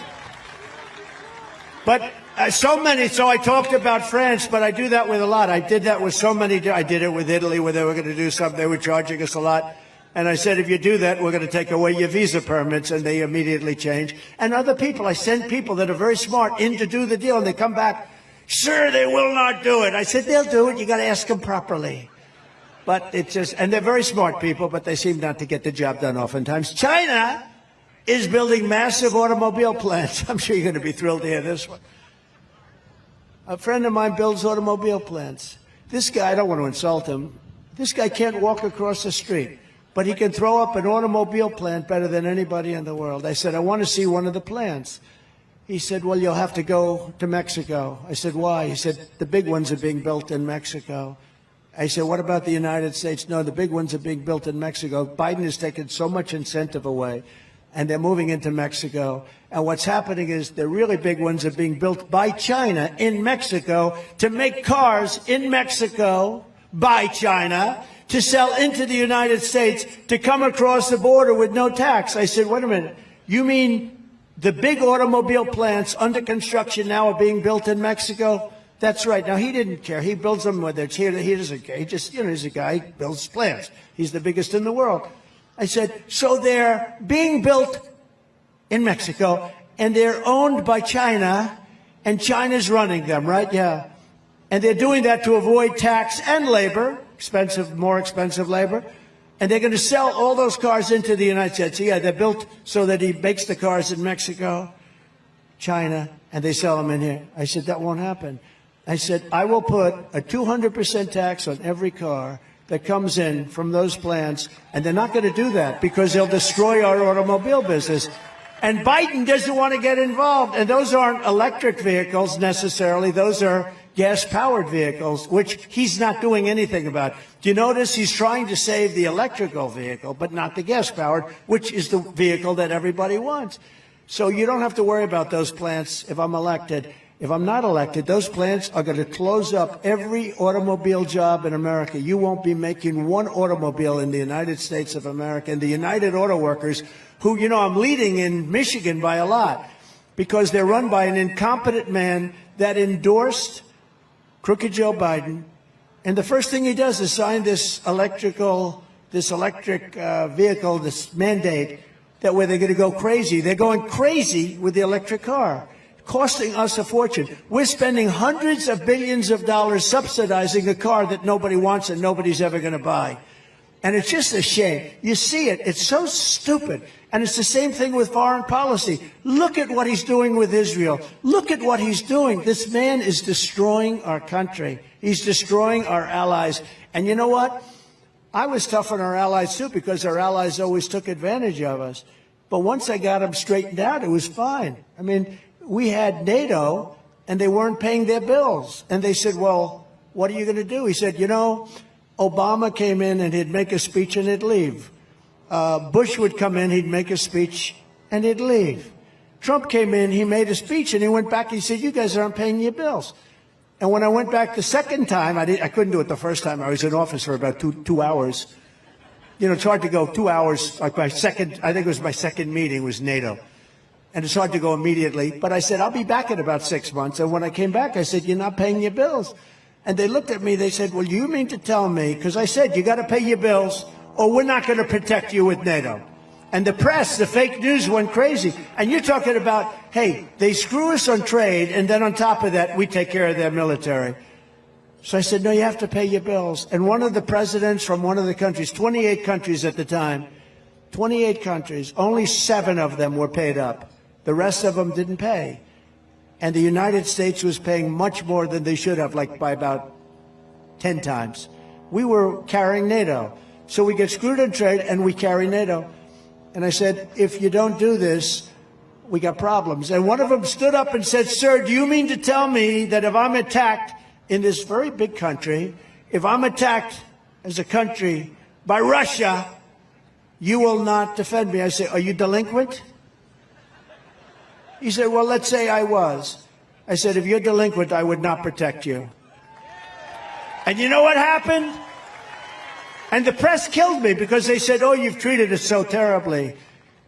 [SPEAKER 1] But so I talked about France, but I do that with a lot. I did that with so many. I did it with Italy, where they were going to do something. They were charging us a lot. And I said, if you do that, we're going to take away your visa permits. And they immediately change. And other people, I send people that are very smart in to do the deal. And they come back, sir, they will not do it. I said, they'll do it. You got to ask them properly. But it's just, and they're very smart people, but they seem not to get the job done oftentimes. China is building massive automobile plants. I'm sure you're going to be thrilled to hear this one. A friend of mine builds automobile plants. This guy, I don't want to insult him, this guy can't walk across the street, but he can throw up an automobile plant better than anybody in the world. I said, I want to see one of the plants. He said, well, you'll have to go to Mexico. I said, why? He said, the big ones are being built in Mexico. I said, what about the United States? No, the big ones are being built in Mexico. Biden has taken so much incentive away, and they're moving into Mexico. And what's happening is the really big ones are being built by China in Mexico to make cars in Mexico by China to sell into the United States to come across the border with no tax. I said, wait a minute, you mean the big automobile plants under construction now are being built in Mexico? That's right. Now, he didn't care. He builds them whether it's here. He doesn't care. He just, he's a guy who builds plants. He's the biggest in the world. I said, so they're being built in Mexico, and they're owned by China, and China's running them, right? Yeah. And they're doing that to avoid tax and labor, more expensive labor. And they're going to sell all those cars into the United States. Yeah, they're built so that he makes the cars in Mexico, China, and they sell them in here. I said, that won't happen. I said, I will put a 200% tax on every car that comes in from those plants, and they're not going to do that because they'll destroy our automobile business. And Biden doesn't want to get involved. And those aren't electric vehicles necessarily. Those are gas-powered vehicles, which he's not doing anything about. Do you notice he's trying to save the electrical vehicle, but not the gas-powered, which is the vehicle that everybody wants? So you don't have to worry about those plants if I'm elected. If I'm not elected, those plants are going to close up every automobile job in America. You won't be making one automobile in the United States of America. And the United Auto Workers, who, I'm leading in Michigan by a lot, because they're run by an incompetent man that endorsed crooked Joe Biden. And the first thing he does is sign this electric vehicle, this mandate, that where they're going to go crazy. They're going crazy with the electric car, costing us a fortune. We're spending hundreds of billions of dollars subsidizing a car that nobody wants and nobody's ever going to buy. And it's just a shame. You see it. It's so stupid. And it's the same thing with foreign policy. Look at what he's doing with Israel. Look at what he's doing. This man is destroying our country. He's destroying our allies. And you know what? I was tough on our allies, too, because our allies always took advantage of us. But once I got them straightened out, it was fine. I mean, we had NATO, and they weren't paying their bills. And they said, well, what are you going to do? He said, Obama came in and he'd make a speech and he'd leave. Bush would come in, he'd make a speech and he'd leave. Trump came in, he made a speech and he went back and he said, you guys aren't paying your bills. And when I went back the second time, I couldn't do it the first time. I was in office for about two hours. It's hard to go 2 hours. Like I think it was my second meeting was NATO. And it's hard to go immediately. But I said, I'll be back in about 6 months. And when I came back, I said, you're not paying your bills. And they looked at me, they said, well, you mean to tell me, because I said, you got to pay your bills or we're not going to protect you with NATO. And the press, the fake news went crazy. And you're talking about, hey, they screw us on trade, and then on top of that, we take care of their military. So I said, no, you have to pay your bills. And one of the presidents from one of the countries, 28 countries at the time, 28 countries, only 7 of them were paid up. The rest of them didn't pay. And the United States was paying much more than they should have, like by about 10 times. We were carrying NATO. So we get screwed on trade and we carry NATO. And I said, if you don't do this, we got problems. And one of them stood up and said, sir, do you mean to tell me that if I'm attacked in this very big country, if I'm attacked as a country by Russia, you will not defend me? I said, are you delinquent? He said, well, let's say I was. I said, if you're delinquent, I would not protect you. And you know what happened? And the press killed me because they said, oh, you've treated us so terribly.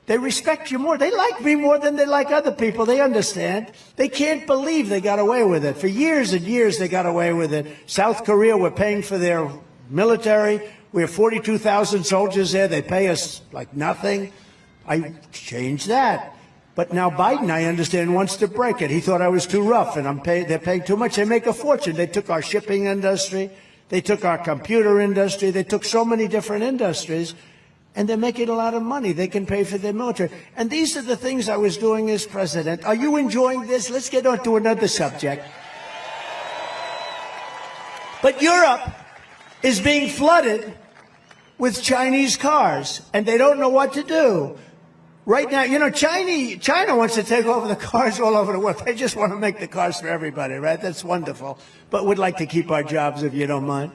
[SPEAKER 1] They respect you more. They like me more than they like other people. They understand. They can't believe they got away with it. For years and years, they got away with it. South Korea, we're paying for their military. We have 42,000 soldiers there. They pay us like nothing. I changed that. But now Biden, I understand, wants to break it. He thought I was too rough, and they're paying too much. They make a fortune. They took our shipping industry. They took our computer industry. They took so many different industries, and they're making a lot of money. They can pay for their military. And these are the things I was doing as president. Are you enjoying this? Let's get on to another subject. But Europe is being flooded with Chinese cars, and they don't know what to do. Right now, you know, China wants to take over the cars all over the world. They just want to make the cars for everybody, right? That's wonderful. But we'd like to keep our jobs, if you don't mind.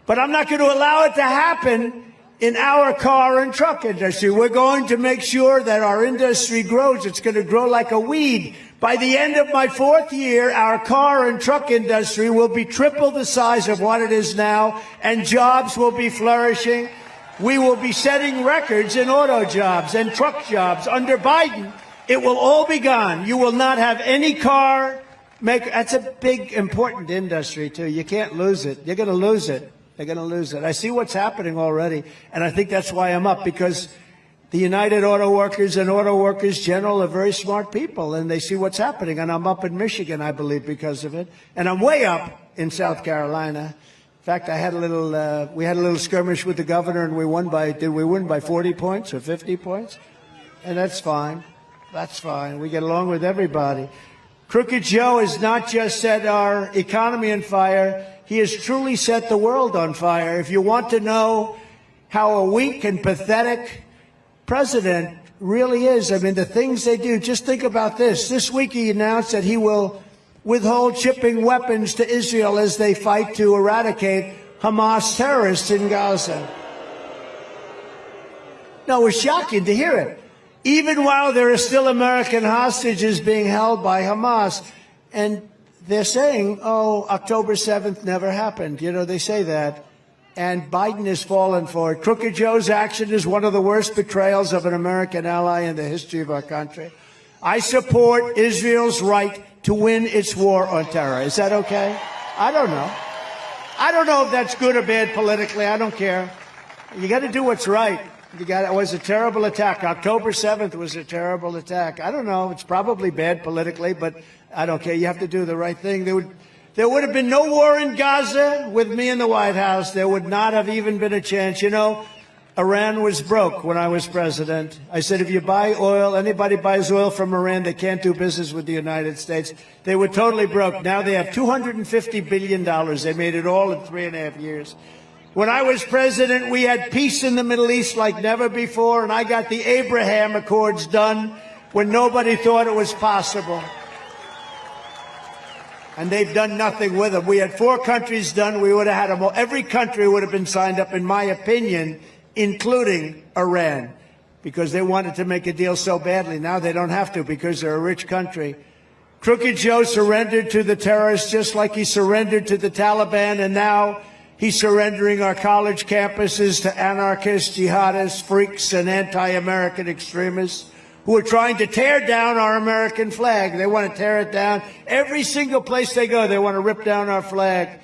[SPEAKER 1] But I'm not going to allow it to happen in our car and truck industry. We're going to make sure that our industry grows. It's going to grow like a weed. By the end of my 4th year, our car and truck industry will be triple the size of what it is now, and jobs will be flourishing. We will be setting records in auto jobs and truck jobs. Under Biden, it will all be gone. You will not have any car maker. That's a big, important industry, too. You can't lose it. You're going to lose it. They're going to lose it. I see what's happening already, and I think that's why I'm up, because the United Auto Workers and Auto Workers General are very smart people, and they see what's happening. And I'm up in Michigan, I believe, because of it. And I'm way up in South Carolina. In fact, I had we had a little skirmish with the governor, and we won did we win by 40 points or 50 points? And that's fine. That's fine. We get along with everybody. Crooked Joe has not just set our economy on fire. He has truly set the world on fire. If you want to know how a weak and pathetic president really is, I mean, the things they do, just think about this. This week he announced that he will withhold shipping weapons to Israel as they fight to eradicate Hamas terrorists in Gaza. No, it was shocking to hear it. Even while there are still American hostages being held by Hamas. And they're saying, oh, October 7th never happened. You know, they say that. And Biden has fallen for it. Crooked Joe's action is one of the worst betrayals of an American ally in the history of our country. I support Israel's right to win its war on terror. Is that okay? I don't know. I don't know if that's good or bad politically. I don't care. You got to do what's right. It was a terrible attack. October 7th was a terrible attack. I don't know. It's probably bad politically, but I don't care. You have to do the right thing. There would have been no war in Gaza with me in the White House. There would not have even been a chance. You know, Iran was broke when I was president. I said, if you buy oil, anybody buys oil from Iran, they can't do business with the United States. They were totally broke. Now they have $250 billion. They made it all in 3.5 years. When I was president, we had peace in the Middle East like never before, and I got the Abraham Accords done when nobody thought it was possible. And they've done nothing with them. We had 4 countries done. We would have had them all. Every country would have been signed up, in my opinion, including Iran, because they wanted to make a deal so badly. Now they don't have to because they're a rich country. Crooked Joe surrendered to the terrorists just like he surrendered to the Taliban, and now he's surrendering our college campuses to anarchists, jihadists, freaks, and anti-American extremists who are trying to tear down our American flag. They want to tear it down. Every single place they go, they want to rip down our flag.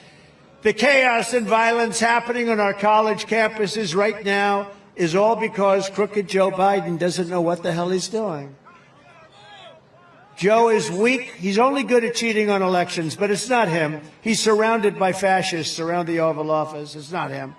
[SPEAKER 1] The chaos and violence happening on our college campuses right now is all because crooked Joe Biden doesn't know what the hell he's doing. Joe is weak. He's only good at cheating on elections, but it's not him. He's surrounded by fascists around the Oval Office. It's not him.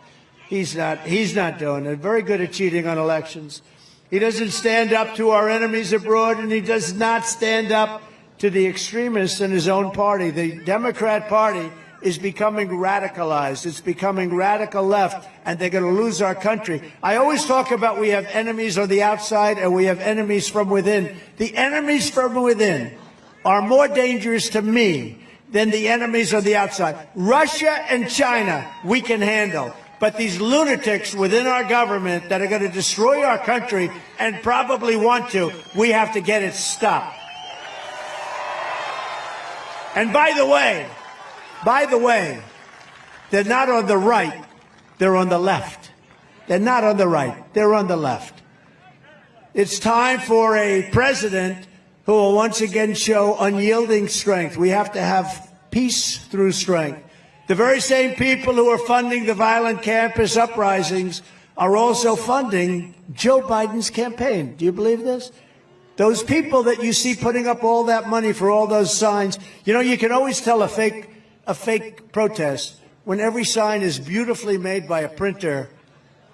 [SPEAKER 1] He's not doing it. Very good at cheating on elections. He doesn't stand up to our enemies abroad, and he does not stand up to the extremists in his own party. The Democrat Party is becoming radicalized. It's becoming radical left, and they're going to lose our country. I always talk about we have enemies on the outside and we have enemies from within. The enemies from within are more dangerous to me than the enemies on the outside. Russia and China, we can handle. But these lunatics within our government that are going to destroy our country and probably want to, we have to get it stopped. And by the way, they're not on the right, they're on the left. They're not on the right, they're on the left. It's time for a president who will once again show unyielding strength. We have to have peace through strength. The very same people who are funding the violent campus uprisings are also funding Joe Biden's campaign. Do you believe this? Those people that you see putting up all that money for all those signs, you know, you can always tell a fake protest when every sign is beautifully made by a printer,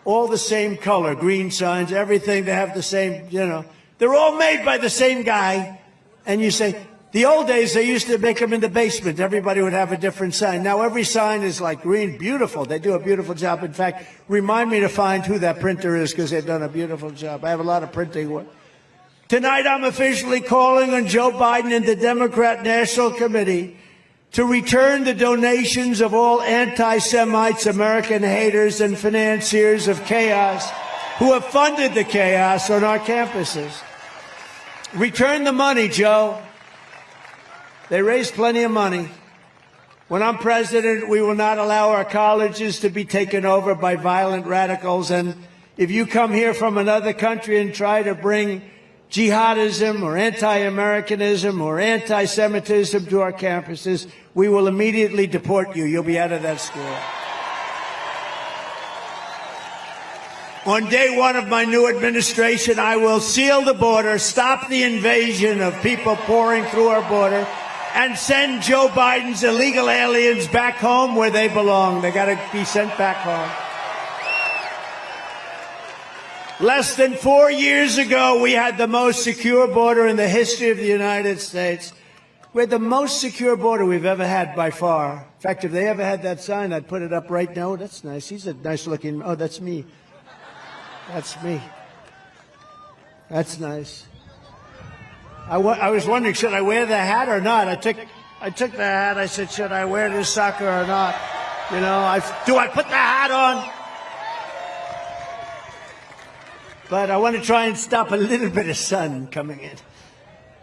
[SPEAKER 1] all the same color, green signs, everything, they have the same, you know. They're all made by the same guy, and you say, the old days, they used to make them in the basement. Everybody would have a different sign. Now every sign is like green, beautiful. They do a beautiful job. In fact, remind me to find who that printer is because they've done a beautiful job. I have a lot of printing work. Tonight, I'm officially calling on Joe Biden and the Democrat National Committee to return the donations of all anti-Semites, American haters, and financiers of chaos who have funded the chaos on our campuses. Return the money, Joe. They raised plenty of money. When I'm president, we will not allow our colleges to be taken over by violent radicals. And if you come here from another country and try to bring jihadism or anti-Americanism or anti-Semitism to our campuses, we will immediately deport you. You'll be out of that school. On day one of my new administration, I will seal the border, stop the invasion of people pouring through our border, and send Joe Biden's illegal aliens back home where they belong. They got to be sent back home. Less than 4 years ago, we had the most secure border in the history of the United States. We had the most secure border we've ever had by far. In fact, if they ever had that sign, I'd put it up right now. Oh, that's nice. He's a nice looking. Oh, that's me. That's me. That's nice. I was wondering, should I wear the hat or not? I took the hat. I said, should I wear this sucker or not? You know, do I put the hat on? But I want to try and stop a little bit of sun coming in.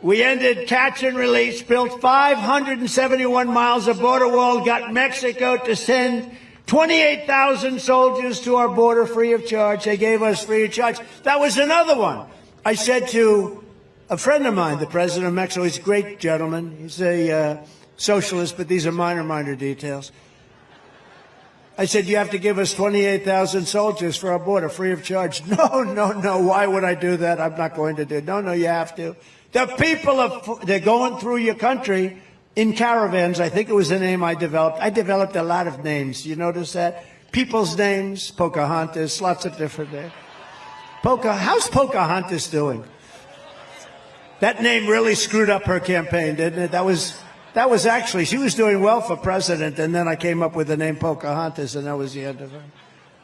[SPEAKER 1] We ended catch and release, built 571 miles of border wall, got Mexico to send 28,000 soldiers to our border free of charge. They gave us free of charge. That was another one. I said to a friend of mine, the president of Mexico, he's a great gentleman. He's a socialist, but these are minor details. I said, you have to give us 28,000 soldiers for our border free of charge. No. Why would I do that? I'm not going to do it. No, you have to. The people, they're going through your country in caravans. I think it was the name I developed. I developed a lot of names. You notice that? People's names, Pocahontas, lots of different names. How's Pocahontas doing? That name really screwed up her campaign, didn't it? That was actually, she was doing well for president, and then I came up with the name Pocahontas, and that was the end of her.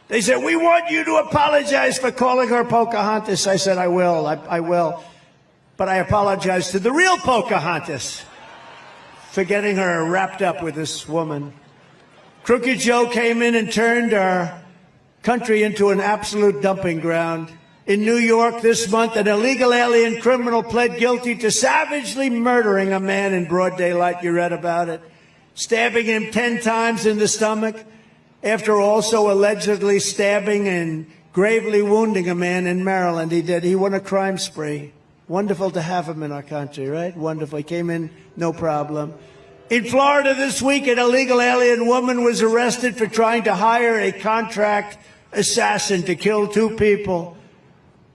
[SPEAKER 1] They said, we want you to apologize for calling her Pocahontas. I said, I will. I will. But I apologize to the real Pocahontas for getting her wrapped up with this woman. Crooked Joe came in and turned our country into an absolute dumping ground. In New York this month, an illegal alien criminal pled guilty to savagely murdering a man in broad daylight. You read about it. Stabbing him 10 times in the stomach, after also allegedly stabbing and gravely wounding a man in Maryland. He won a crime spree. Wonderful to have him in our country, right? Wonderful. He came in, no problem. In Florida this week, an illegal alien woman was arrested for trying to hire a contract assassin to kill 2 people.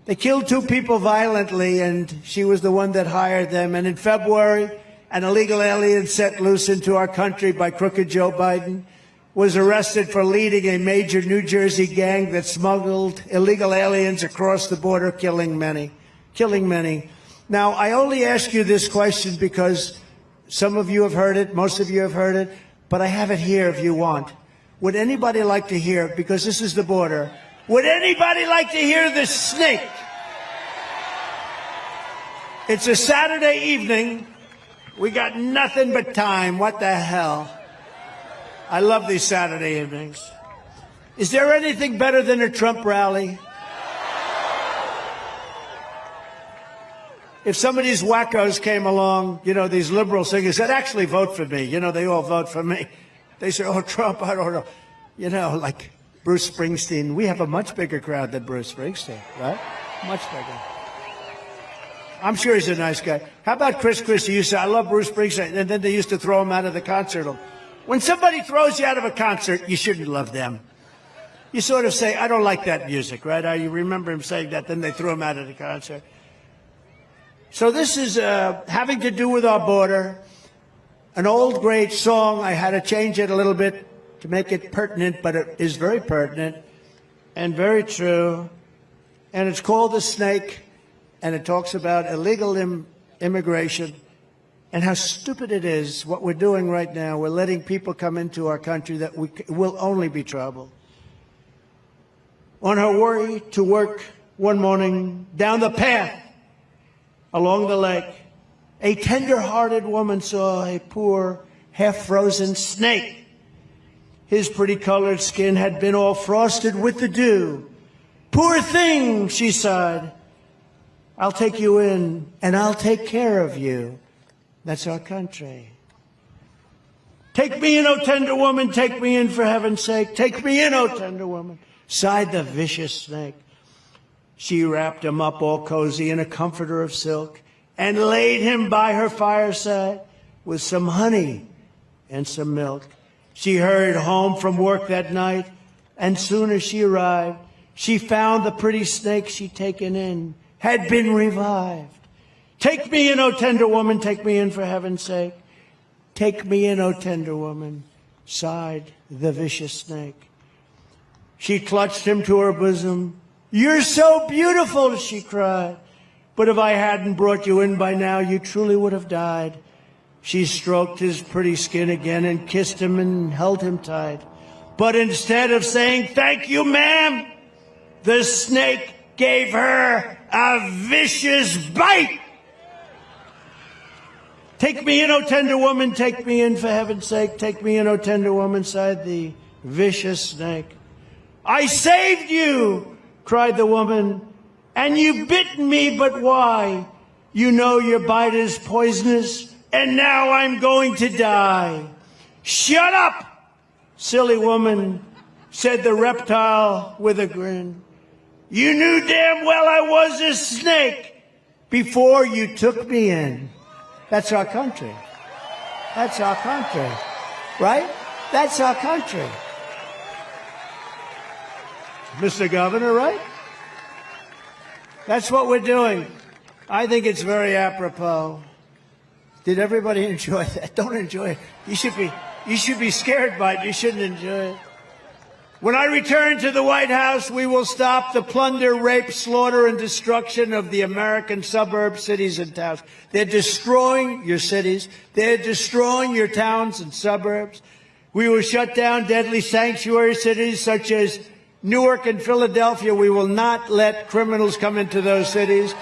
[SPEAKER 1] They killed 2 people violently, and she was the one that hired them. And in February, an illegal alien set loose into our country by Crooked Joe Biden was arrested for leading a major New Jersey gang that smuggled illegal aliens across the border, killing many. Now, I only ask you this question because some of you have heard it, most of you have heard it, but I have it here if you want. Would anybody like to hear, because this is the border, would anybody like to hear the snake? It's a Saturday evening. We got nothing but time. What the hell? I love these Saturday evenings. Is there anything better than a Trump rally? If some of these wackos came along, you know, these liberal singers said, actually vote for me. You know, they all vote for me. They say, oh, Trump, I don't know. You know, like Bruce Springsteen. We have a much bigger crowd than Bruce Springsteen, right? Much bigger. I'm sure he's a nice guy. How about Chris Christie? You say, I love Bruce Springsteen. And then they used to throw him out of the concert. When somebody throws you out of a concert, you shouldn't love them. You sort of say, I don't like that music, right? You remember him saying that, then they threw him out of the concert. So this is having to do with our border. An old great song. I had to change it a little bit to make it pertinent, but it is very pertinent and very true. And it's called The Snake, and it talks about illegal immigration and how stupid it is what we're doing right now. We're letting people come into our country that will only be trouble. On her way to work one morning, down the path along the lake, a tender-hearted woman saw a poor, half-frozen snake. His pretty colored skin had been all frosted with the dew. Poor thing, she sighed. I'll take you in, and I'll take care of you. That's our country. Take me in, O tender woman, take me in for heaven's sake. Take me in, O tender woman, sighed the vicious snake. She wrapped him up all cozy in a comforter of silk and laid him by her fireside with some honey and some milk. She hurried home from work that night, and soon as she arrived, she found the pretty snake she'd taken in had been revived. Take me in, O tender woman, take me in for heaven's sake. Take me in, O tender woman, sighed the vicious snake. She clutched him to her bosom. You're so beautiful, she cried. But if I hadn't brought you in by now, you truly would have died. She stroked his pretty skin again and kissed him and held him tight. But instead of saying, thank you, ma'am, the snake gave her a vicious bite. Take me in, O tender woman, take me in for heaven's sake. Take me in, O tender woman, sighed the vicious snake. I saved you, cried the woman, and you bit me, but why? You know your bite is poisonous, and now I'm going to die. Shut up, silly woman, said the reptile with a grin. You knew damn well I was a snake before you took me in. That's our country. That's our country. Right? That's our country. Mr. Governor, right? That's what we're doing. I think it's very apropos. Did everybody enjoy that? Don't enjoy it. You should be scared by it. You shouldn't enjoy it. When I return to the White House, we will stop the plunder, rape, slaughter, and destruction of the American suburbs, cities, and towns. They're destroying your cities. They're destroying your towns and suburbs. We will shut down deadly sanctuary cities such as Newark and Philadelphia. We will not let criminals come into those cities.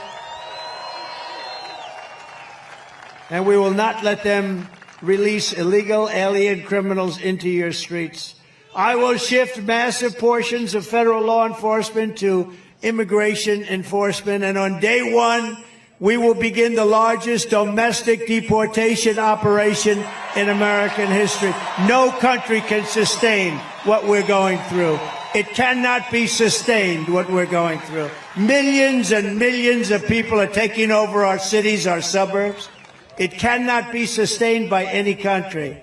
[SPEAKER 1] And we will not let them release illegal alien criminals into your streets. I will shift massive portions of federal law enforcement to immigration enforcement, and on day one, we will begin the largest domestic deportation operation in American history. No country can sustain what we're going through. It cannot be sustained, what we're going through. Millions and millions of people are taking over our cities, our suburbs. It cannot be sustained by any country.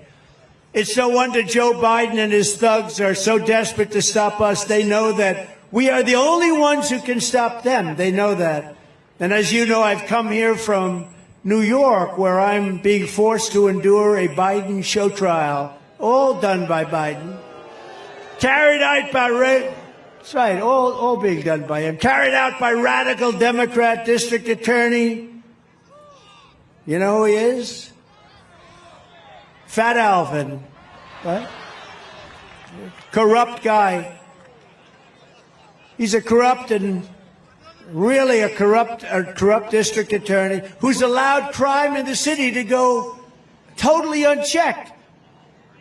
[SPEAKER 1] It's no wonder Joe Biden and his thugs are so desperate to stop us. They know that we are the only ones who can stop them. They know that. And as you know, I've come here from New York, where I'm being forced to endure a Biden show trial, all done by Biden. Carried out by, that's right, all being done by him. Carried out by radical Democrat district attorney. You know who he is? Fat Alvin, right? Corrupt guy. He's a corrupt and really a corrupt district attorney who's allowed crime in the city to go totally unchecked.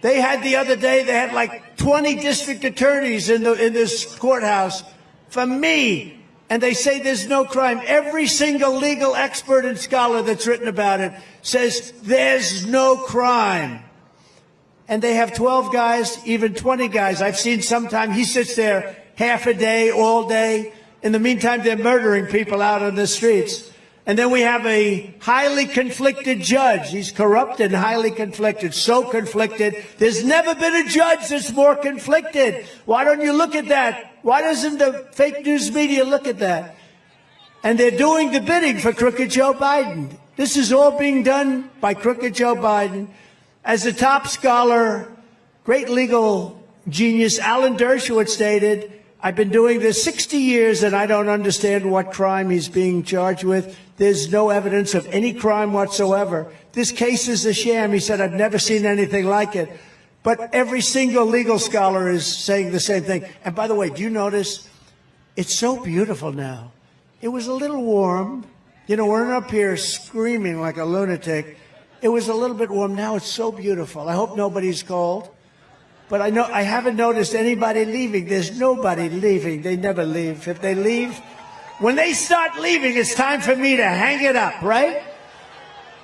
[SPEAKER 1] They had the other day, they had like 20 district attorneys in this courthouse for me. And they say there's no crime. Every single legal expert and scholar that's written about it says there's no crime. And they have 12 guys, even 20 guys. I've seen sometime he sits there half a day, all day. In the meantime, they're murdering people out on the streets. And then we have a highly conflicted judge. He's corrupt and highly conflicted, so conflicted. There's never been a judge that's more conflicted. Why don't you look at that? Why doesn't the fake news media look at that? And they're doing the bidding for crooked Joe Biden. This is all being done by crooked Joe Biden. As a top scholar, great legal genius, Alan Dershowitz stated, I've been doing this 60 years and I don't understand what crime he's being charged with. There's no evidence of any crime whatsoever. This case is a sham. He said, I've never seen anything like it. But every single legal scholar is saying the same thing. And by the way, do you notice it's so beautiful now? It was a little warm You know, we're up here screaming like a lunatic. It was a little bit warm. Now it's so beautiful. I hope nobody's cold. But I haven't noticed anybody leaving. There's nobody leaving. They never leave. If they leave, when they start leaving, it's time for me to hang it up, right?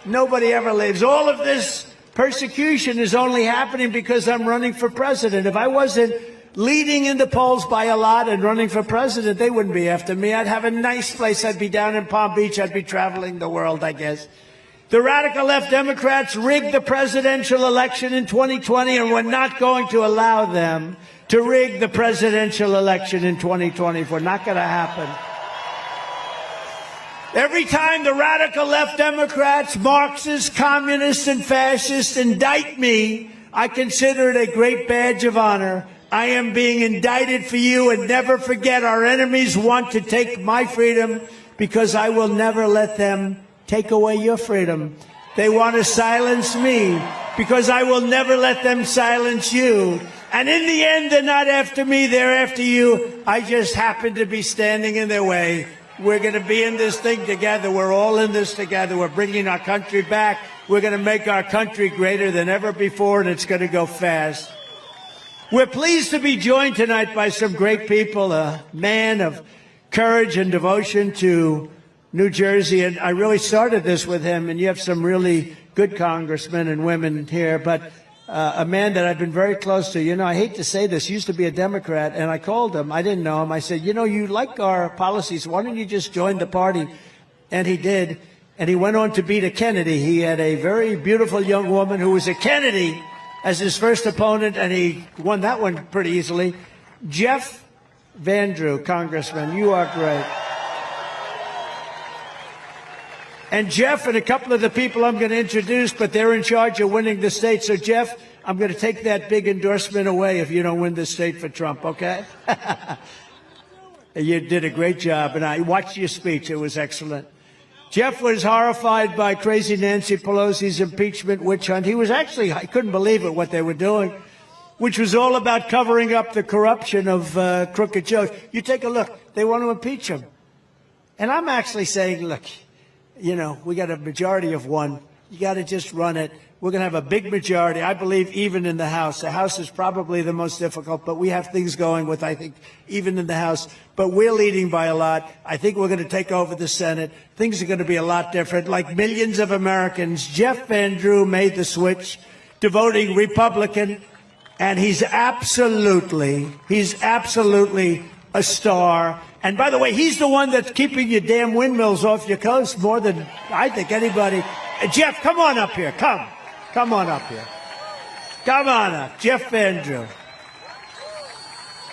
[SPEAKER 1] Nobody ever leaves. All of this persecution is only happening because I'm running for president. If I wasn't leading in the polls by a lot and running for president, they wouldn't be after me. I'd have a nice place. I'd be down in Palm Beach. I'd be traveling the world, I guess. The radical left Democrats rigged the presidential election in 2020, and we're not going to allow them to rig the presidential election in 2024. Not going to happen. Every time the radical left Democrats, Marxists, communists, and fascists indict me, I consider it a great badge of honor. I am being indicted for you, and never forget, our enemies want to take my freedom because I will never let them take away your freedom. They want to silence me because I will never let them silence you. And in the end, they're not after me, they're after you. I just happen to be standing in their way. We're going to be in this thing together. We're all in this together. We're bringing our country back. We're going to make our country greater than ever before, and it's going to go fast. We're pleased to be joined tonight by some great people, a man of courage and devotion to New Jersey, and I really started this with him, and you have some really good congressmen and women here, but a man that I've been very close to. You know, I hate to say this, used to be a Democrat, and I called him. I didn't know him. I said, you know, you like our policies. Why don't you just join the party? And he did, and he went on to beat a Kennedy. He had a very beautiful young woman who was a Kennedy as his first opponent, and he won that one pretty easily. Jeff Van Drew, Congressman, you are great. And Jeff and a couple of the people I'm going to introduce, but they're in charge of winning the state. So, Jeff, I'm going to take that big endorsement away if you don't win the state for Trump, okay? You did a great job, and I watched your speech. It was excellent. Jeff was horrified by crazy Nancy Pelosi's impeachment witch hunt. He was actually, I couldn't believe it, what they were doing, which was all about covering up the corruption of Crooked Joe. You take a look. They want to impeach him. And I'm actually saying, look, you know, we got a majority of one. You got to just run it. We're going to have a big majority. I believe even in the House. The House is probably the most difficult, but we have things going with, I think, even in the House. But we're leading by a lot. I think we're going to take over the Senate. Things are going to be a lot different. Like millions of Americans, Jeff Van Drew made the switch to voting Republican, and he's absolutely a star. And by the way, he's the one that's keeping your damn windmills off your coast more than I think anybody. Jeff, come on up here. Come on up here. Come on up. Jeff Van Drew.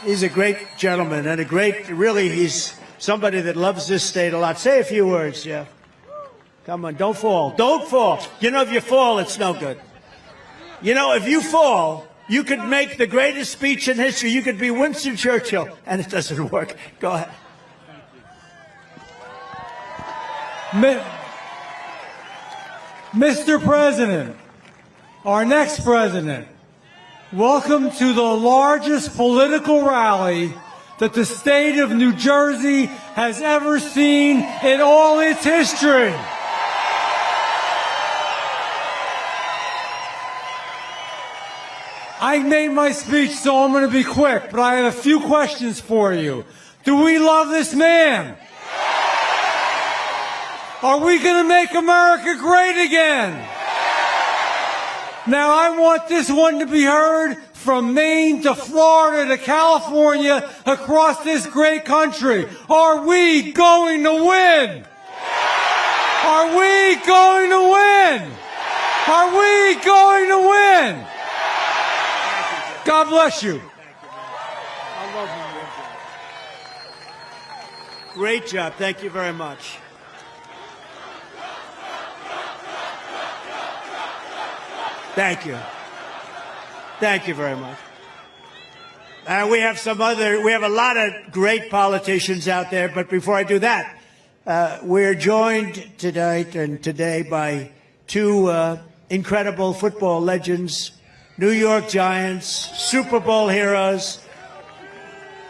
[SPEAKER 1] He's a great gentleman and he's somebody that loves this state a lot. Say a few words, Jeff. Come on, don't fall. Don't fall. You know, if you fall, it's no good. You know, if you fall, you could make the greatest speech in history. You could be Winston Churchill, and it doesn't work. Go ahead.
[SPEAKER 2] Mr. President, our next president, welcome to the largest political rally that the state of New Jersey has ever seen in all its history. I made my speech, so I'm going to be quick, but I have a few questions for you. Do we love this man? Are we going to make America great again? Now, I want this one to be heard from Maine to Florida to California, across this great country. Are we going to win? Are we going to win? Are we going to win? God bless you.
[SPEAKER 1] I love you. Great job. Thank you very much. Thank you. Thank you very much. We have a lot of great politicians out there, but before I do that, we're joined tonight and today by two incredible football legends, New York Giants, Super Bowl heroes.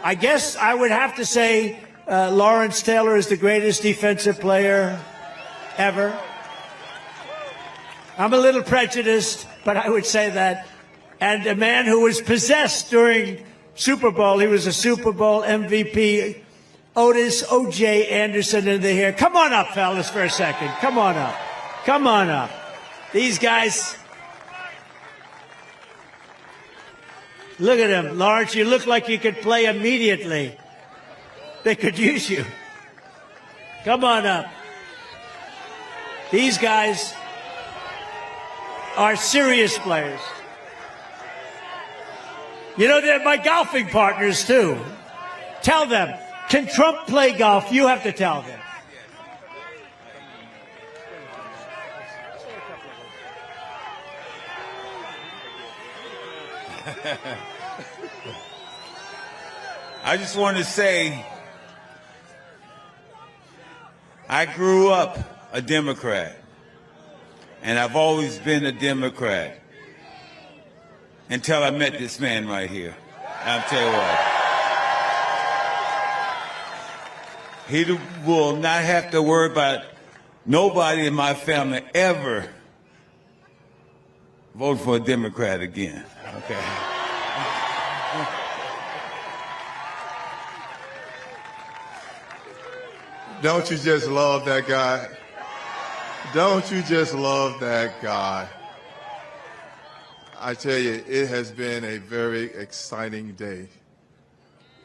[SPEAKER 1] I guess I would have to say Lawrence Taylor is the greatest defensive player ever. I'm a little prejudiced, but I would say that. And a man who was possessed during Super Bowl. He was a Super Bowl MVP. Otis O.J. Anderson in the here. Come on up, fellas, for a second. Come on up. Come on up. These guys. Look at him. Lawrence, you look like you could play immediately. They could use you. Come on up. These guys are serious players. You know, they're my golfing partners, too. Tell them, can Trump play golf? You have to tell them.
[SPEAKER 3] I just want to say, I grew up a Democrat, and I've always been a Democrat until I met this man right here. I'll tell you what. He will not have to worry about nobody in my family ever vote for a Democrat again. Okay.
[SPEAKER 4] Don't you just love that guy? Don't you just love that guy? I tell you, it has been a very exciting day.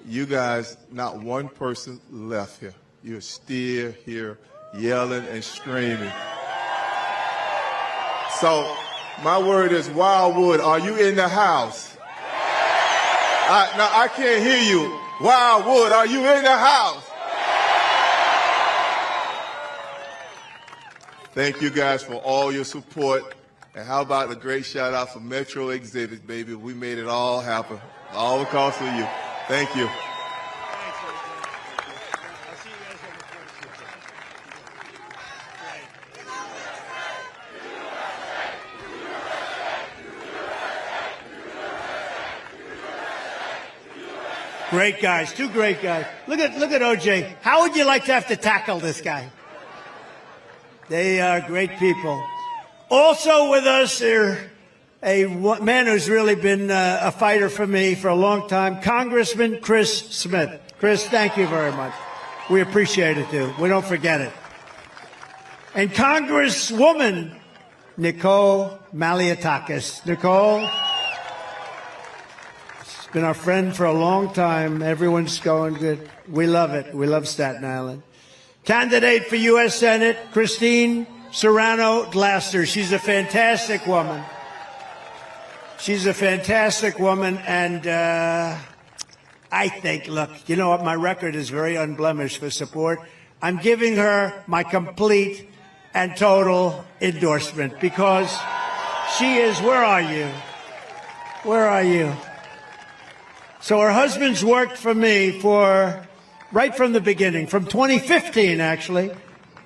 [SPEAKER 4] You guys, not one person left here. You're still here yelling and screaming. So my word is, Wildwood, are you in the house? I can't hear you. Wildwood, are you in the house? Thank you guys for all your support. And how about a great shout out for Metro Exhibit, baby? We made it all happen, all because of you. Thank you.
[SPEAKER 1] Great guys, two great guys. Look at OJ. How would you like to have to tackle this guy? They are great people. Also with us here, a man who's really been a fighter for me for a long time, Congressman Chris Smith. Chris, thank you very much. We appreciate it, too. We don't forget it. And Congresswoman Nicole Malliotakis. Nicole, she's been our friend for a long time. Everyone's going good. We love it. We love Staten Island. Candidate for U.S. Senate, Christine Serrano Glasser. She's a fantastic woman. She's a fantastic woman, and I think, look, you know what? My record is very unblemished for support. I'm giving her my complete and total endorsement because she is, where are you? Where are you? So her husband's worked for me for right from the beginning, from 2015, actually.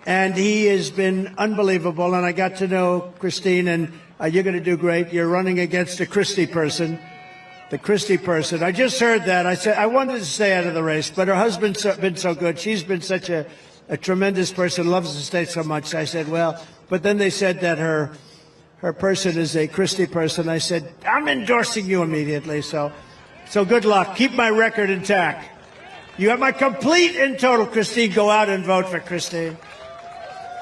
[SPEAKER 1] And he has been unbelievable. And I got to know Christine, and you're going to do great. You're running against a Christie person. The Christie person. I just heard that. I said, I wanted to stay out of the race, but her husband's been so good. She's been such a tremendous person, loves the state so much. I said, well, but then they said that her person is a Christie person. I said, I'm endorsing you immediately. So good luck. Keep my record intact. You have my complete and total, Christine. Go out and vote for Christine.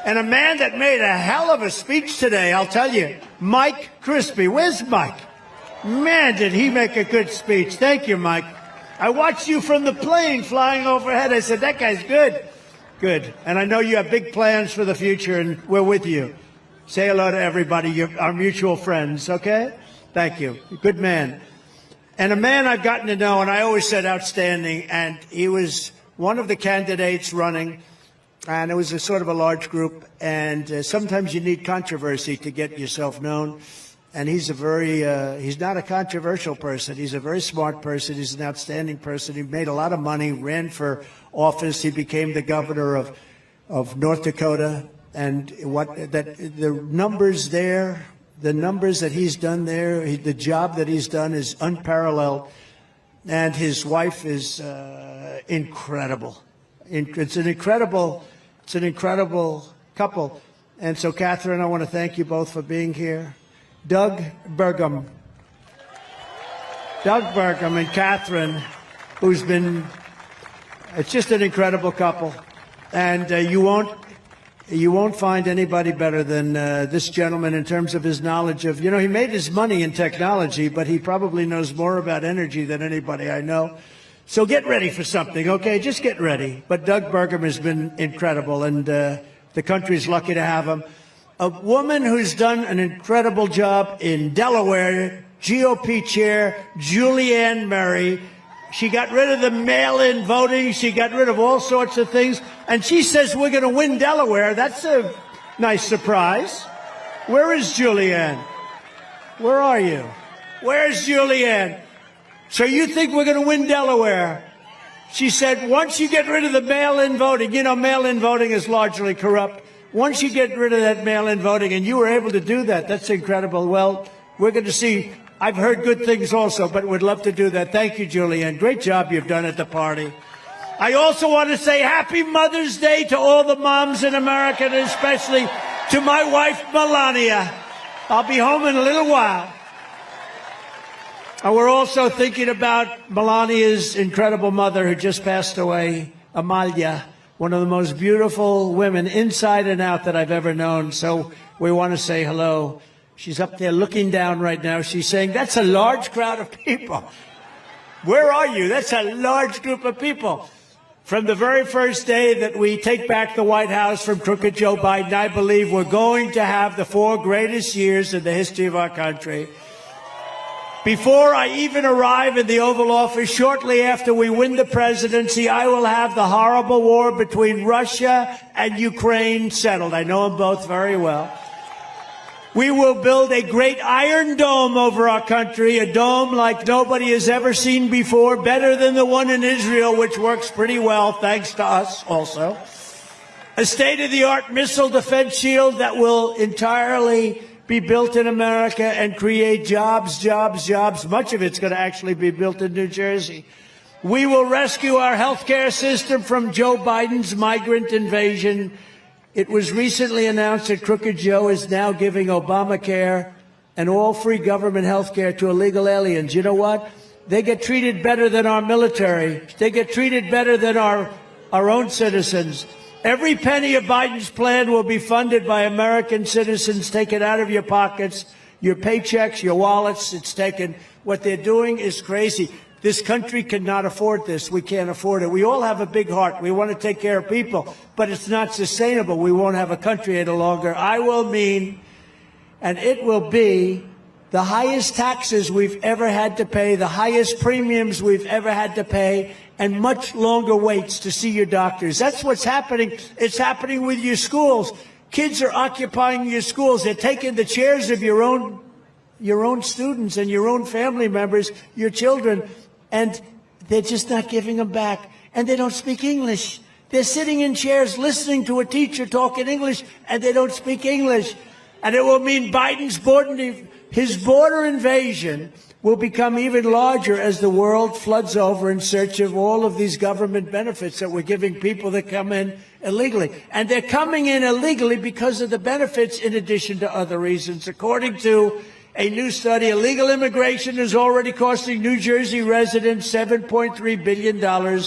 [SPEAKER 1] And a man that made a hell of a speech today, I'll tell you, Mike Crispy. Where's Mike? Man, did he make a good speech. Thank you, Mike. I watched you from the plane flying overhead. I said, that guy's good. Good. And I know you have big plans for the future, and we're with you. Say hello to everybody, our mutual friends, okay? Thank you. Good man. And a man I've gotten to know, and I always said outstanding, and he was one of the candidates running, and it was a sort of a large group, and sometimes you need controversy to get yourself known. And he's he's not a controversial person. He's a very smart person. He's an outstanding person. He made a lot of money, ran for office. He became the governor of North Dakota. And the numbers there, the numbers that he's done there, the job that he's done is unparalleled. And his wife is incredible. It's an incredible couple. And so, Catherine, I want to thank you both for being here. Doug Burgum. Doug Burgum and Catherine, who's been, it's just an incredible couple. And you won't find anybody better than this gentleman in terms of his knowledge of, he made his money in technology, but he probably knows more about energy than anybody I know. So get ready for something, okay? Just get ready. But Doug Burgum has been incredible, and the country's lucky to have him. A woman who's done an incredible job in Delaware, GOP chair, Julianne Murray. She got rid of the mail-in voting. She got rid of all sorts of things. And she says we're going to win Delaware. That's a nice surprise. Where is Julianne? Where are you? Where's Julianne? So you think we're going to win Delaware? She said, once you get rid of the mail-in voting, mail-in voting is largely corrupt. Once you get rid of that mail-in voting, and you were able to do that, that's incredible. Well, we're going to see. I've heard good things also, but would love to do that. Thank you, Julianne. Great job you've done at the party. I also want to say Happy Mother's Day to all the moms in America, and especially to my wife, Melania. I'll be home in a little while. And we're also thinking about Melania's incredible mother who just passed away, Amalia, one of the most beautiful women inside and out that I've ever known. So we want to say hello. She's up there looking down right now. She's saying, that's a large crowd of people. Where are you? That's a large group of people. From the very first day that we take back the White House from crooked Joe Biden, I believe we're going to have the 4 greatest years in the history of our country. Before I even arrive in the Oval Office, shortly after we win the presidency, I will have the horrible war between Russia and Ukraine settled. I know them both very well. We will build a great iron dome over our country, a dome like nobody has ever seen before, better than the one in Israel, which works pretty well, thanks to us also. A state-of-the-art missile defense shield that will entirely be built in America and create jobs, jobs, jobs. Much of it's going to actually be built in New Jersey. We will rescue our health care system from Joe Biden's migrant invasion. It was recently announced that Crooked Joe is now giving Obamacare and all free government health care to illegal aliens. You know what? They get treated better than our military. They get treated better than our own citizens. Every penny of Biden's plan will be funded by American citizens. Take it out of your pockets, your paychecks, your wallets. It's taken. What they're doing is crazy. This country cannot afford this. We can't afford it. We all have a big heart. We want to take care of people, but it's not sustainable. We won't have a country any longer. I will mean, and it will be, the highest taxes we've ever had to pay, the highest premiums we've ever had to pay, and much longer waits to see your doctors. That's what's happening. It's happening with your schools. Kids are occupying your schools. They're taking the chairs of your own students and your own family members, your children, and they're just not giving them back. And they don't speak English. They're sitting in chairs listening to a teacher talk in English, and they don't speak English. And it will mean Biden's border invasion will become even larger as the world floods over in search of all of these government benefits that we're giving people that come in illegally. And they're coming in illegally because of the benefits in addition to other reasons. According to a new study, illegal immigration is already costing New Jersey residents $7.3 billion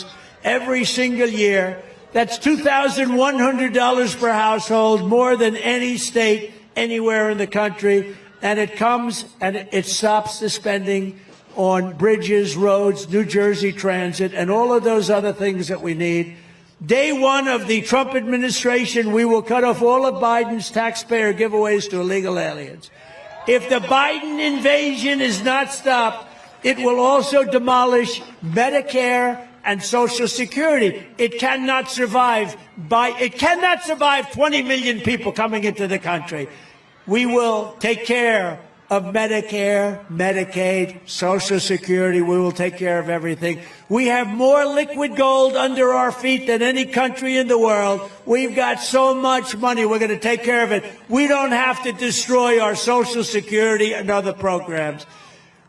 [SPEAKER 1] every single year. That's $2,100 per household, more than any state anywhere in the country. And it comes and it stops the spending on bridges, roads, New Jersey Transit, and all of those other things that we need. Day one of the Trump administration, we will cut off all of Biden's taxpayer giveaways to illegal aliens. If the Biden invasion is not stopped, it will also demolish Medicare and Social Security. It cannot survive 20 million people coming into the country. We will take care of Medicare, Medicaid, Social Security. We will take care of everything. We have more liquid gold under our feet than any country in the world. We've got so much money. We're going to take care of it. We don't have to destroy our Social Security and other programs.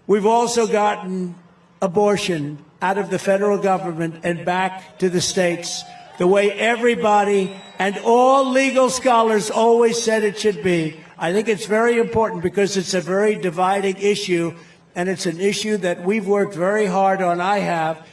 [SPEAKER 1] We've also gotten abortion out of the federal government and back to the states. the way everybody and all legal scholars always said it should be. I think it's very important because it's a very dividing issue, and it's an issue that we've worked very hard on. I have.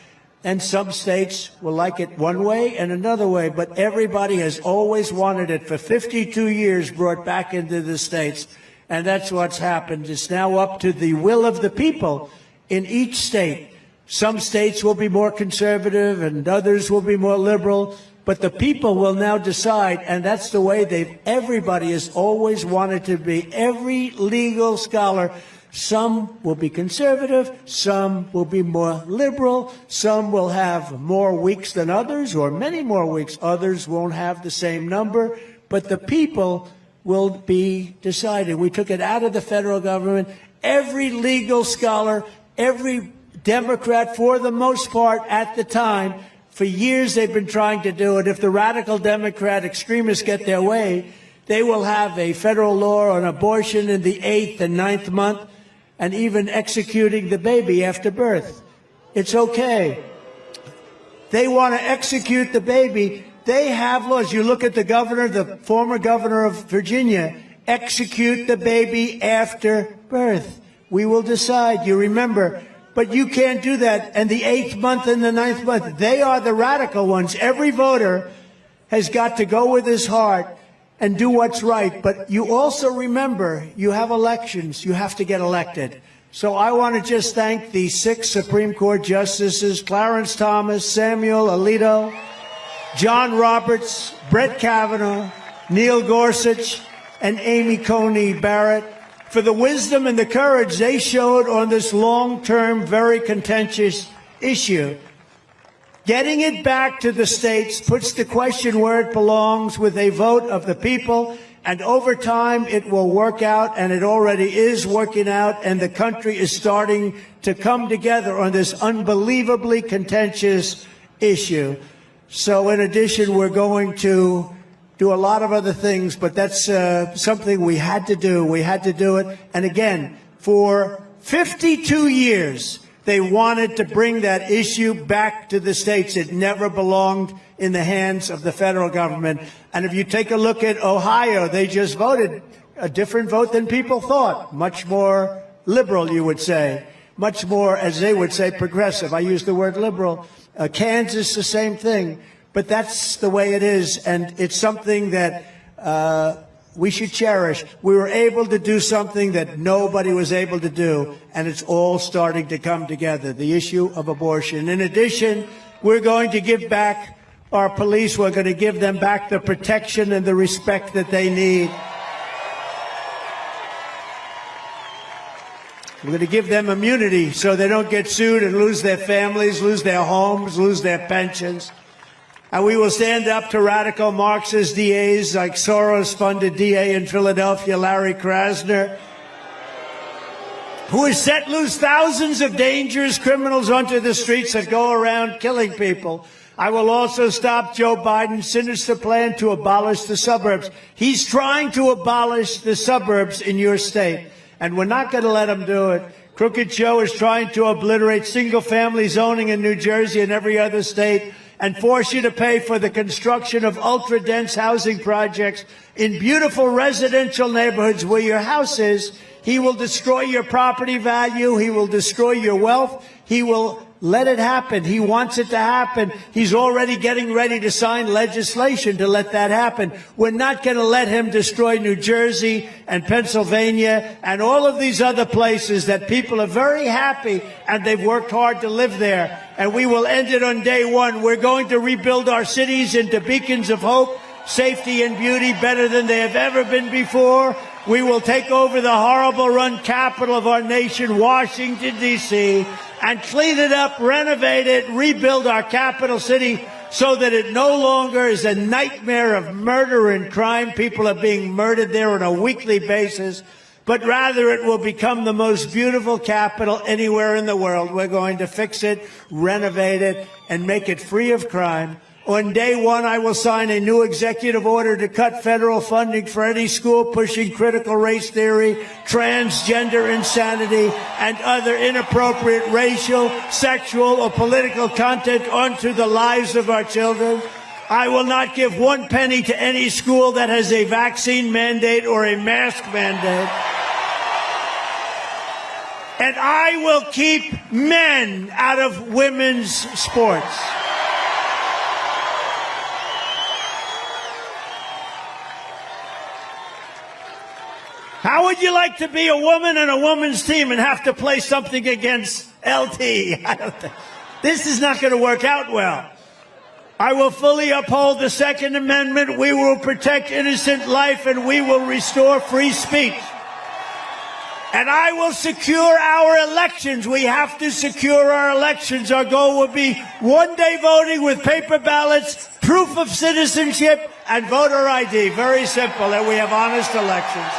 [SPEAKER 1] And some states will like it one way and another way, but everybody has always wanted it for 52 years brought back into the states. And that's what's happened. It's now up to the will of the people in each state. Some states will be more conservative and others will be more liberal, but the people will now decide, and that's the way everybody has always wanted to be. Every legal scholar, some will be conservative, some will be more liberal, some will have more weeks than others, or many more weeks. Others won't have the same number, but the people will be decided. We took it out of the federal government. Every legal scholar, every Democrat, for the most part at the time, for years they've been trying to do it. If the radical Democrat extremists get their way, they will have a federal law on abortion in the 8th and 9th month, and even executing the baby after birth. It's okay. They want to execute the baby. They have laws. You look at the governor, the former governor of Virginia, execute the baby after birth. We will decide, you remember. But you can't do that. And the 8th month and the 9th month, they are the radical ones. Every voter has got to go with his heart and do what's right. But you also remember, you have elections. You have to get elected. So I want to just thank the 6 Supreme Court justices, Clarence Thomas, Samuel Alito, John Roberts, Brett Kavanaugh, Neil Gorsuch, and Amy Coney Barrett, for the wisdom and the courage they showed on this long-term, very contentious issue. Getting it back to the states puts the question where it belongs, with a vote of the people, and over time it will work out, and it already is working out, and the country is starting to come together on this unbelievably contentious issue. So in addition, we're going to do a lot of other things, but that's something we had to do. We had to do it. And again, for 52 years, they wanted to bring that issue back to the states. It never belonged in the hands of the federal government. And if you take a look at Ohio, they just voted a different vote than people thought. Much more liberal, you would say. Much more, as they would say, progressive. I use the word liberal. Kansas, the same thing. But that's the way it is, and it's something that we should cherish. We were able to do something that nobody was able to do, and it's all starting to come together, the issue of abortion. In addition, we're going to give back our police. We're going to give them back the protection and the respect that they need. We're going to give them immunity so they don't get sued and lose their families, lose their homes, lose their pensions. And we will stand up to radical Marxist DAs like Soros-funded DA in Philadelphia, Larry Krasner, who has set loose thousands of dangerous criminals onto the streets that go around killing people. I will also stop Joe Biden's sinister plan to abolish the suburbs. He's trying to abolish the suburbs in your state, and we're not going to let him do it. Crooked Joe is trying to obliterate single-family zoning in New Jersey and every other state, and force you to pay for the construction of ultra-dense housing projects in beautiful residential neighborhoods where your house is. He will destroy your property value. He will destroy your wealth. He will let it happen. He wants it to happen. He's already getting ready to sign legislation to let that happen. We're not going to let him destroy New Jersey and Pennsylvania and all of these other places that people are very happy, and they've worked hard to live there. And we will end it on day one. We're going to rebuild our cities into beacons of hope, safety, and beauty better than they have ever been before. We will take over the horrible run capital of our nation, Washington, D.C., and clean it up, renovate it, rebuild our capital city so that it no longer is a nightmare of murder and crime. People are being murdered there on a weekly basis, but rather it will become the most beautiful capital anywhere in the world. We're going to fix it, renovate it, and make it free of crime. On day one, I will sign a new executive order to cut federal funding for any school pushing critical race theory, transgender insanity, and other inappropriate racial, sexual, or political content onto the lives of our children. I will not give one penny to any school that has a vaccine mandate or a mask mandate. And I will keep men out of women's sports. How would you like to be a woman in a woman's team and have to play something against LT? This is not going to work out well. I will fully uphold the Second Amendment. We will protect innocent life, and we will restore free speech. And I will secure our elections. We have to secure our elections. Our goal will be one-day voting with paper ballots, proof of citizenship, and voter ID. Very simple, and we have honest elections.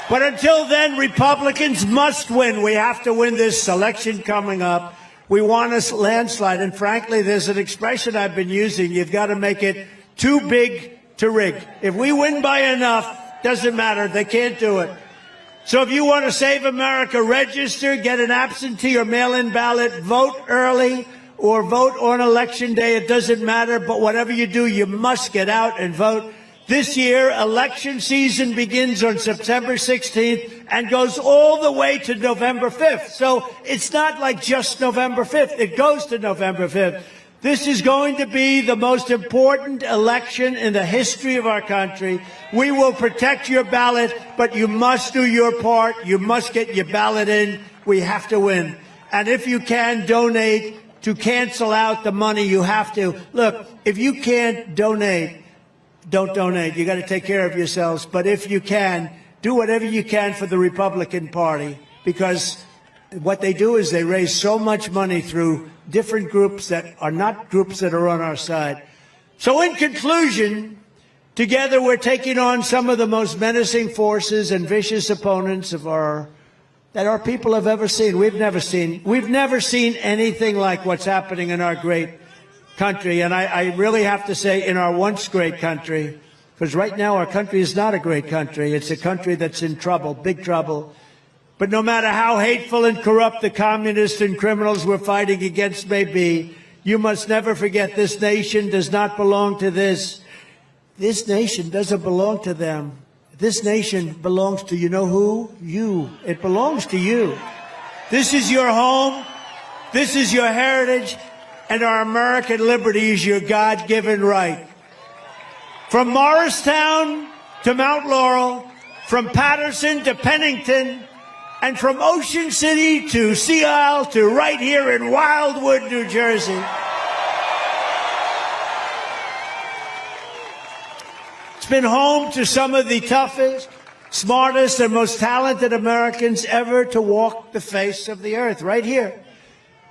[SPEAKER 1] But until then, Republicans must win. We have to win this election coming up. We want a landslide. And frankly, there's an expression I've been using. You've got to make it too big to rig. If we win by enough, doesn't matter. They can't do it. So if you want to save America, register, get an absentee or mail-in ballot, vote early, or vote on Election Day. It doesn't matter. But whatever you do, you must get out and vote. This year, election season begins on September 16th and goes all the way to November 5th. So it's not like just November 5th. It goes to November 5th. This is going to be the most important election in the history of our country. We will protect your ballot, but you must do your part. You must get your ballot in. We have to win. And if you can, donate to cancel out the money. You have to. Look, if you can't donate, don't donate. You got to take care of yourselves. But if you can, do whatever you can for the Republican Party, because what they do is they raise so much money through different groups that are not groups that are on our side. So in conclusion, together we're taking on some of the most menacing forces and vicious opponents that our people have ever seen. We've never seen anything like what's happening in our great country. And I really have to say, in our once great country, because right now our country is not a great country. It's a country that's in trouble, big trouble. But no matter how hateful and corrupt the communists and criminals we're fighting against may be, you must never forget this nation does not belong to this. This nation doesn't belong to them. This nation belongs to, you know who? You. It belongs to you. This is your home. This is your heritage. And our American liberty is your God-given right. From Morristown to Mount Laurel, from Patterson to Pennington, and from Ocean City to Sea Isle to right here in Wildwood, New Jersey. It's been home to some of the toughest, smartest, and most talented Americans ever to walk the face of the earth, right here.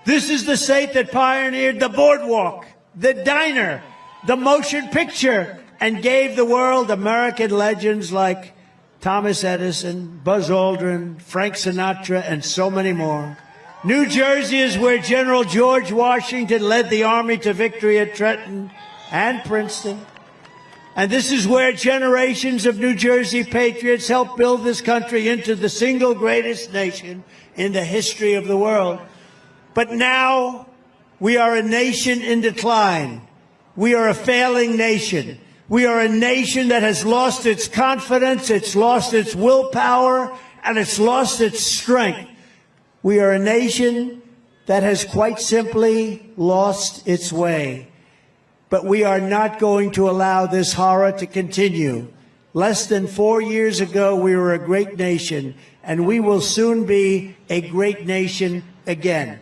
[SPEAKER 1] This is the state that pioneered the boardwalk, the diner, the motion picture, and gave the world American legends like Thomas Edison, Buzz Aldrin, Frank Sinatra, and so many more. New Jersey is where General George Washington led the Army to victory at Trenton and Princeton. And this is where generations of New Jersey patriots helped build this country into the single greatest nation in the history of the world. But now we are a nation in decline. We are a failing nation. We are a nation that has lost its confidence, it's lost its willpower, and it's lost its strength. We are a nation that has quite simply lost its way. But we are not going to allow this horror to continue. Less than 4 years ago, we were a great nation, and we will soon be a great nation again.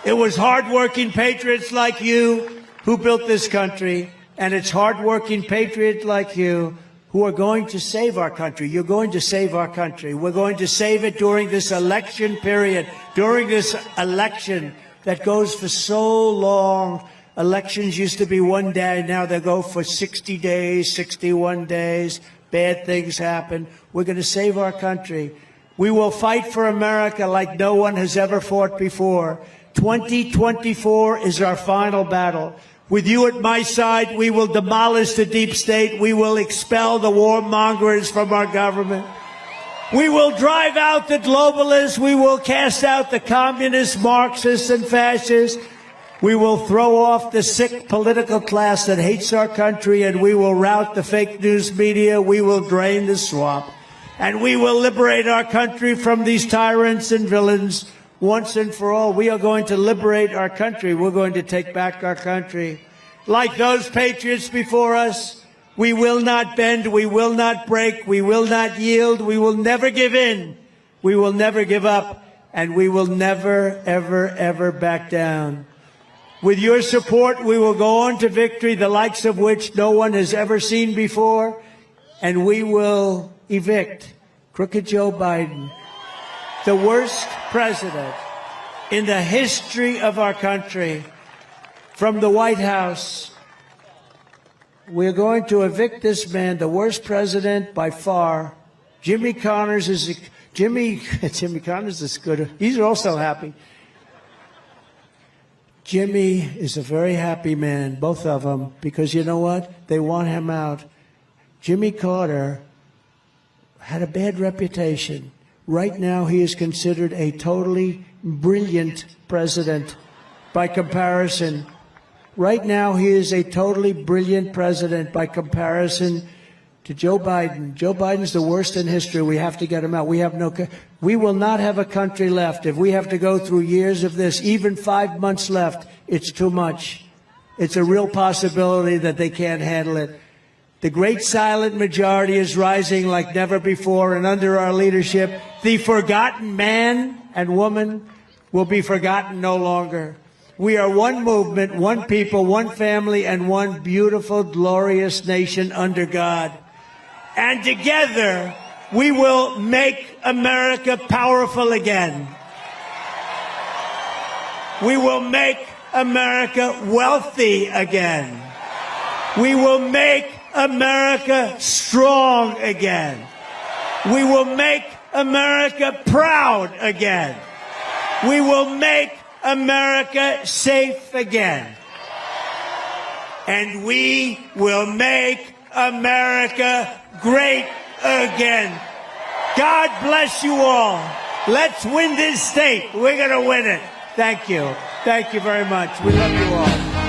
[SPEAKER 1] It was hardworking patriots like you who built this country, and it's hardworking patriots like you who are going to save our country. You're going to save our country. We're going to save it during this election period, during this election that goes for so long. Elections used to be one day. Now they go for 60 days, 61 days. Bad things happen. We're going to save our country. We will fight for America like no one has ever fought before. 2024 is our final battle. With you at my side, we will demolish the deep state. We will expel the warmongers from our government. We will drive out the globalists. We will cast out the communists, Marxists, and fascists. We will throw off the sick political class that hates our country, and we will rout the fake news media. We will drain the swamp. And we will liberate our country from these tyrants and villains once and for all. We are going to liberate our country. We're going to take back our country. Like those patriots before us, we will not bend, we will not break, we will not yield, we will never give in, we will never give up, and we will never, ever, ever back down. With your support, we will go on to victory, the likes of which no one has ever seen before, and we will evict crooked Joe Biden, the worst president in the history of our country, from the White House. We're going to evict this man, the worst president by far. Jimmy Connors is good. He's also happy. Jimmy is a very happy man, both of them, because you know what? They want him out. Jimmy Carter had a bad reputation. Right now, he is considered a totally brilliant president by comparison. Right now, he is a totally brilliant president by comparison to Joe Biden. Joe Biden's the worst in history. We have to get him out. We will not have a country left. If we have to go through years of this, even 5 months left, it's too much. It's a real possibility that they can't handle it. The great silent majority is rising like never before, and under our leadership, the forgotten man and woman will be forgotten no longer. We are one movement, one people, one family, and one beautiful, glorious nation under God. And together, we will make America powerful again. We will make America wealthy again. We will make America strong again. We will make America proud again. We will make America safe again. And we will make America great again. God bless you all. Let's win this state. We're going to win it. Thank you. Thank you very much. We love you all.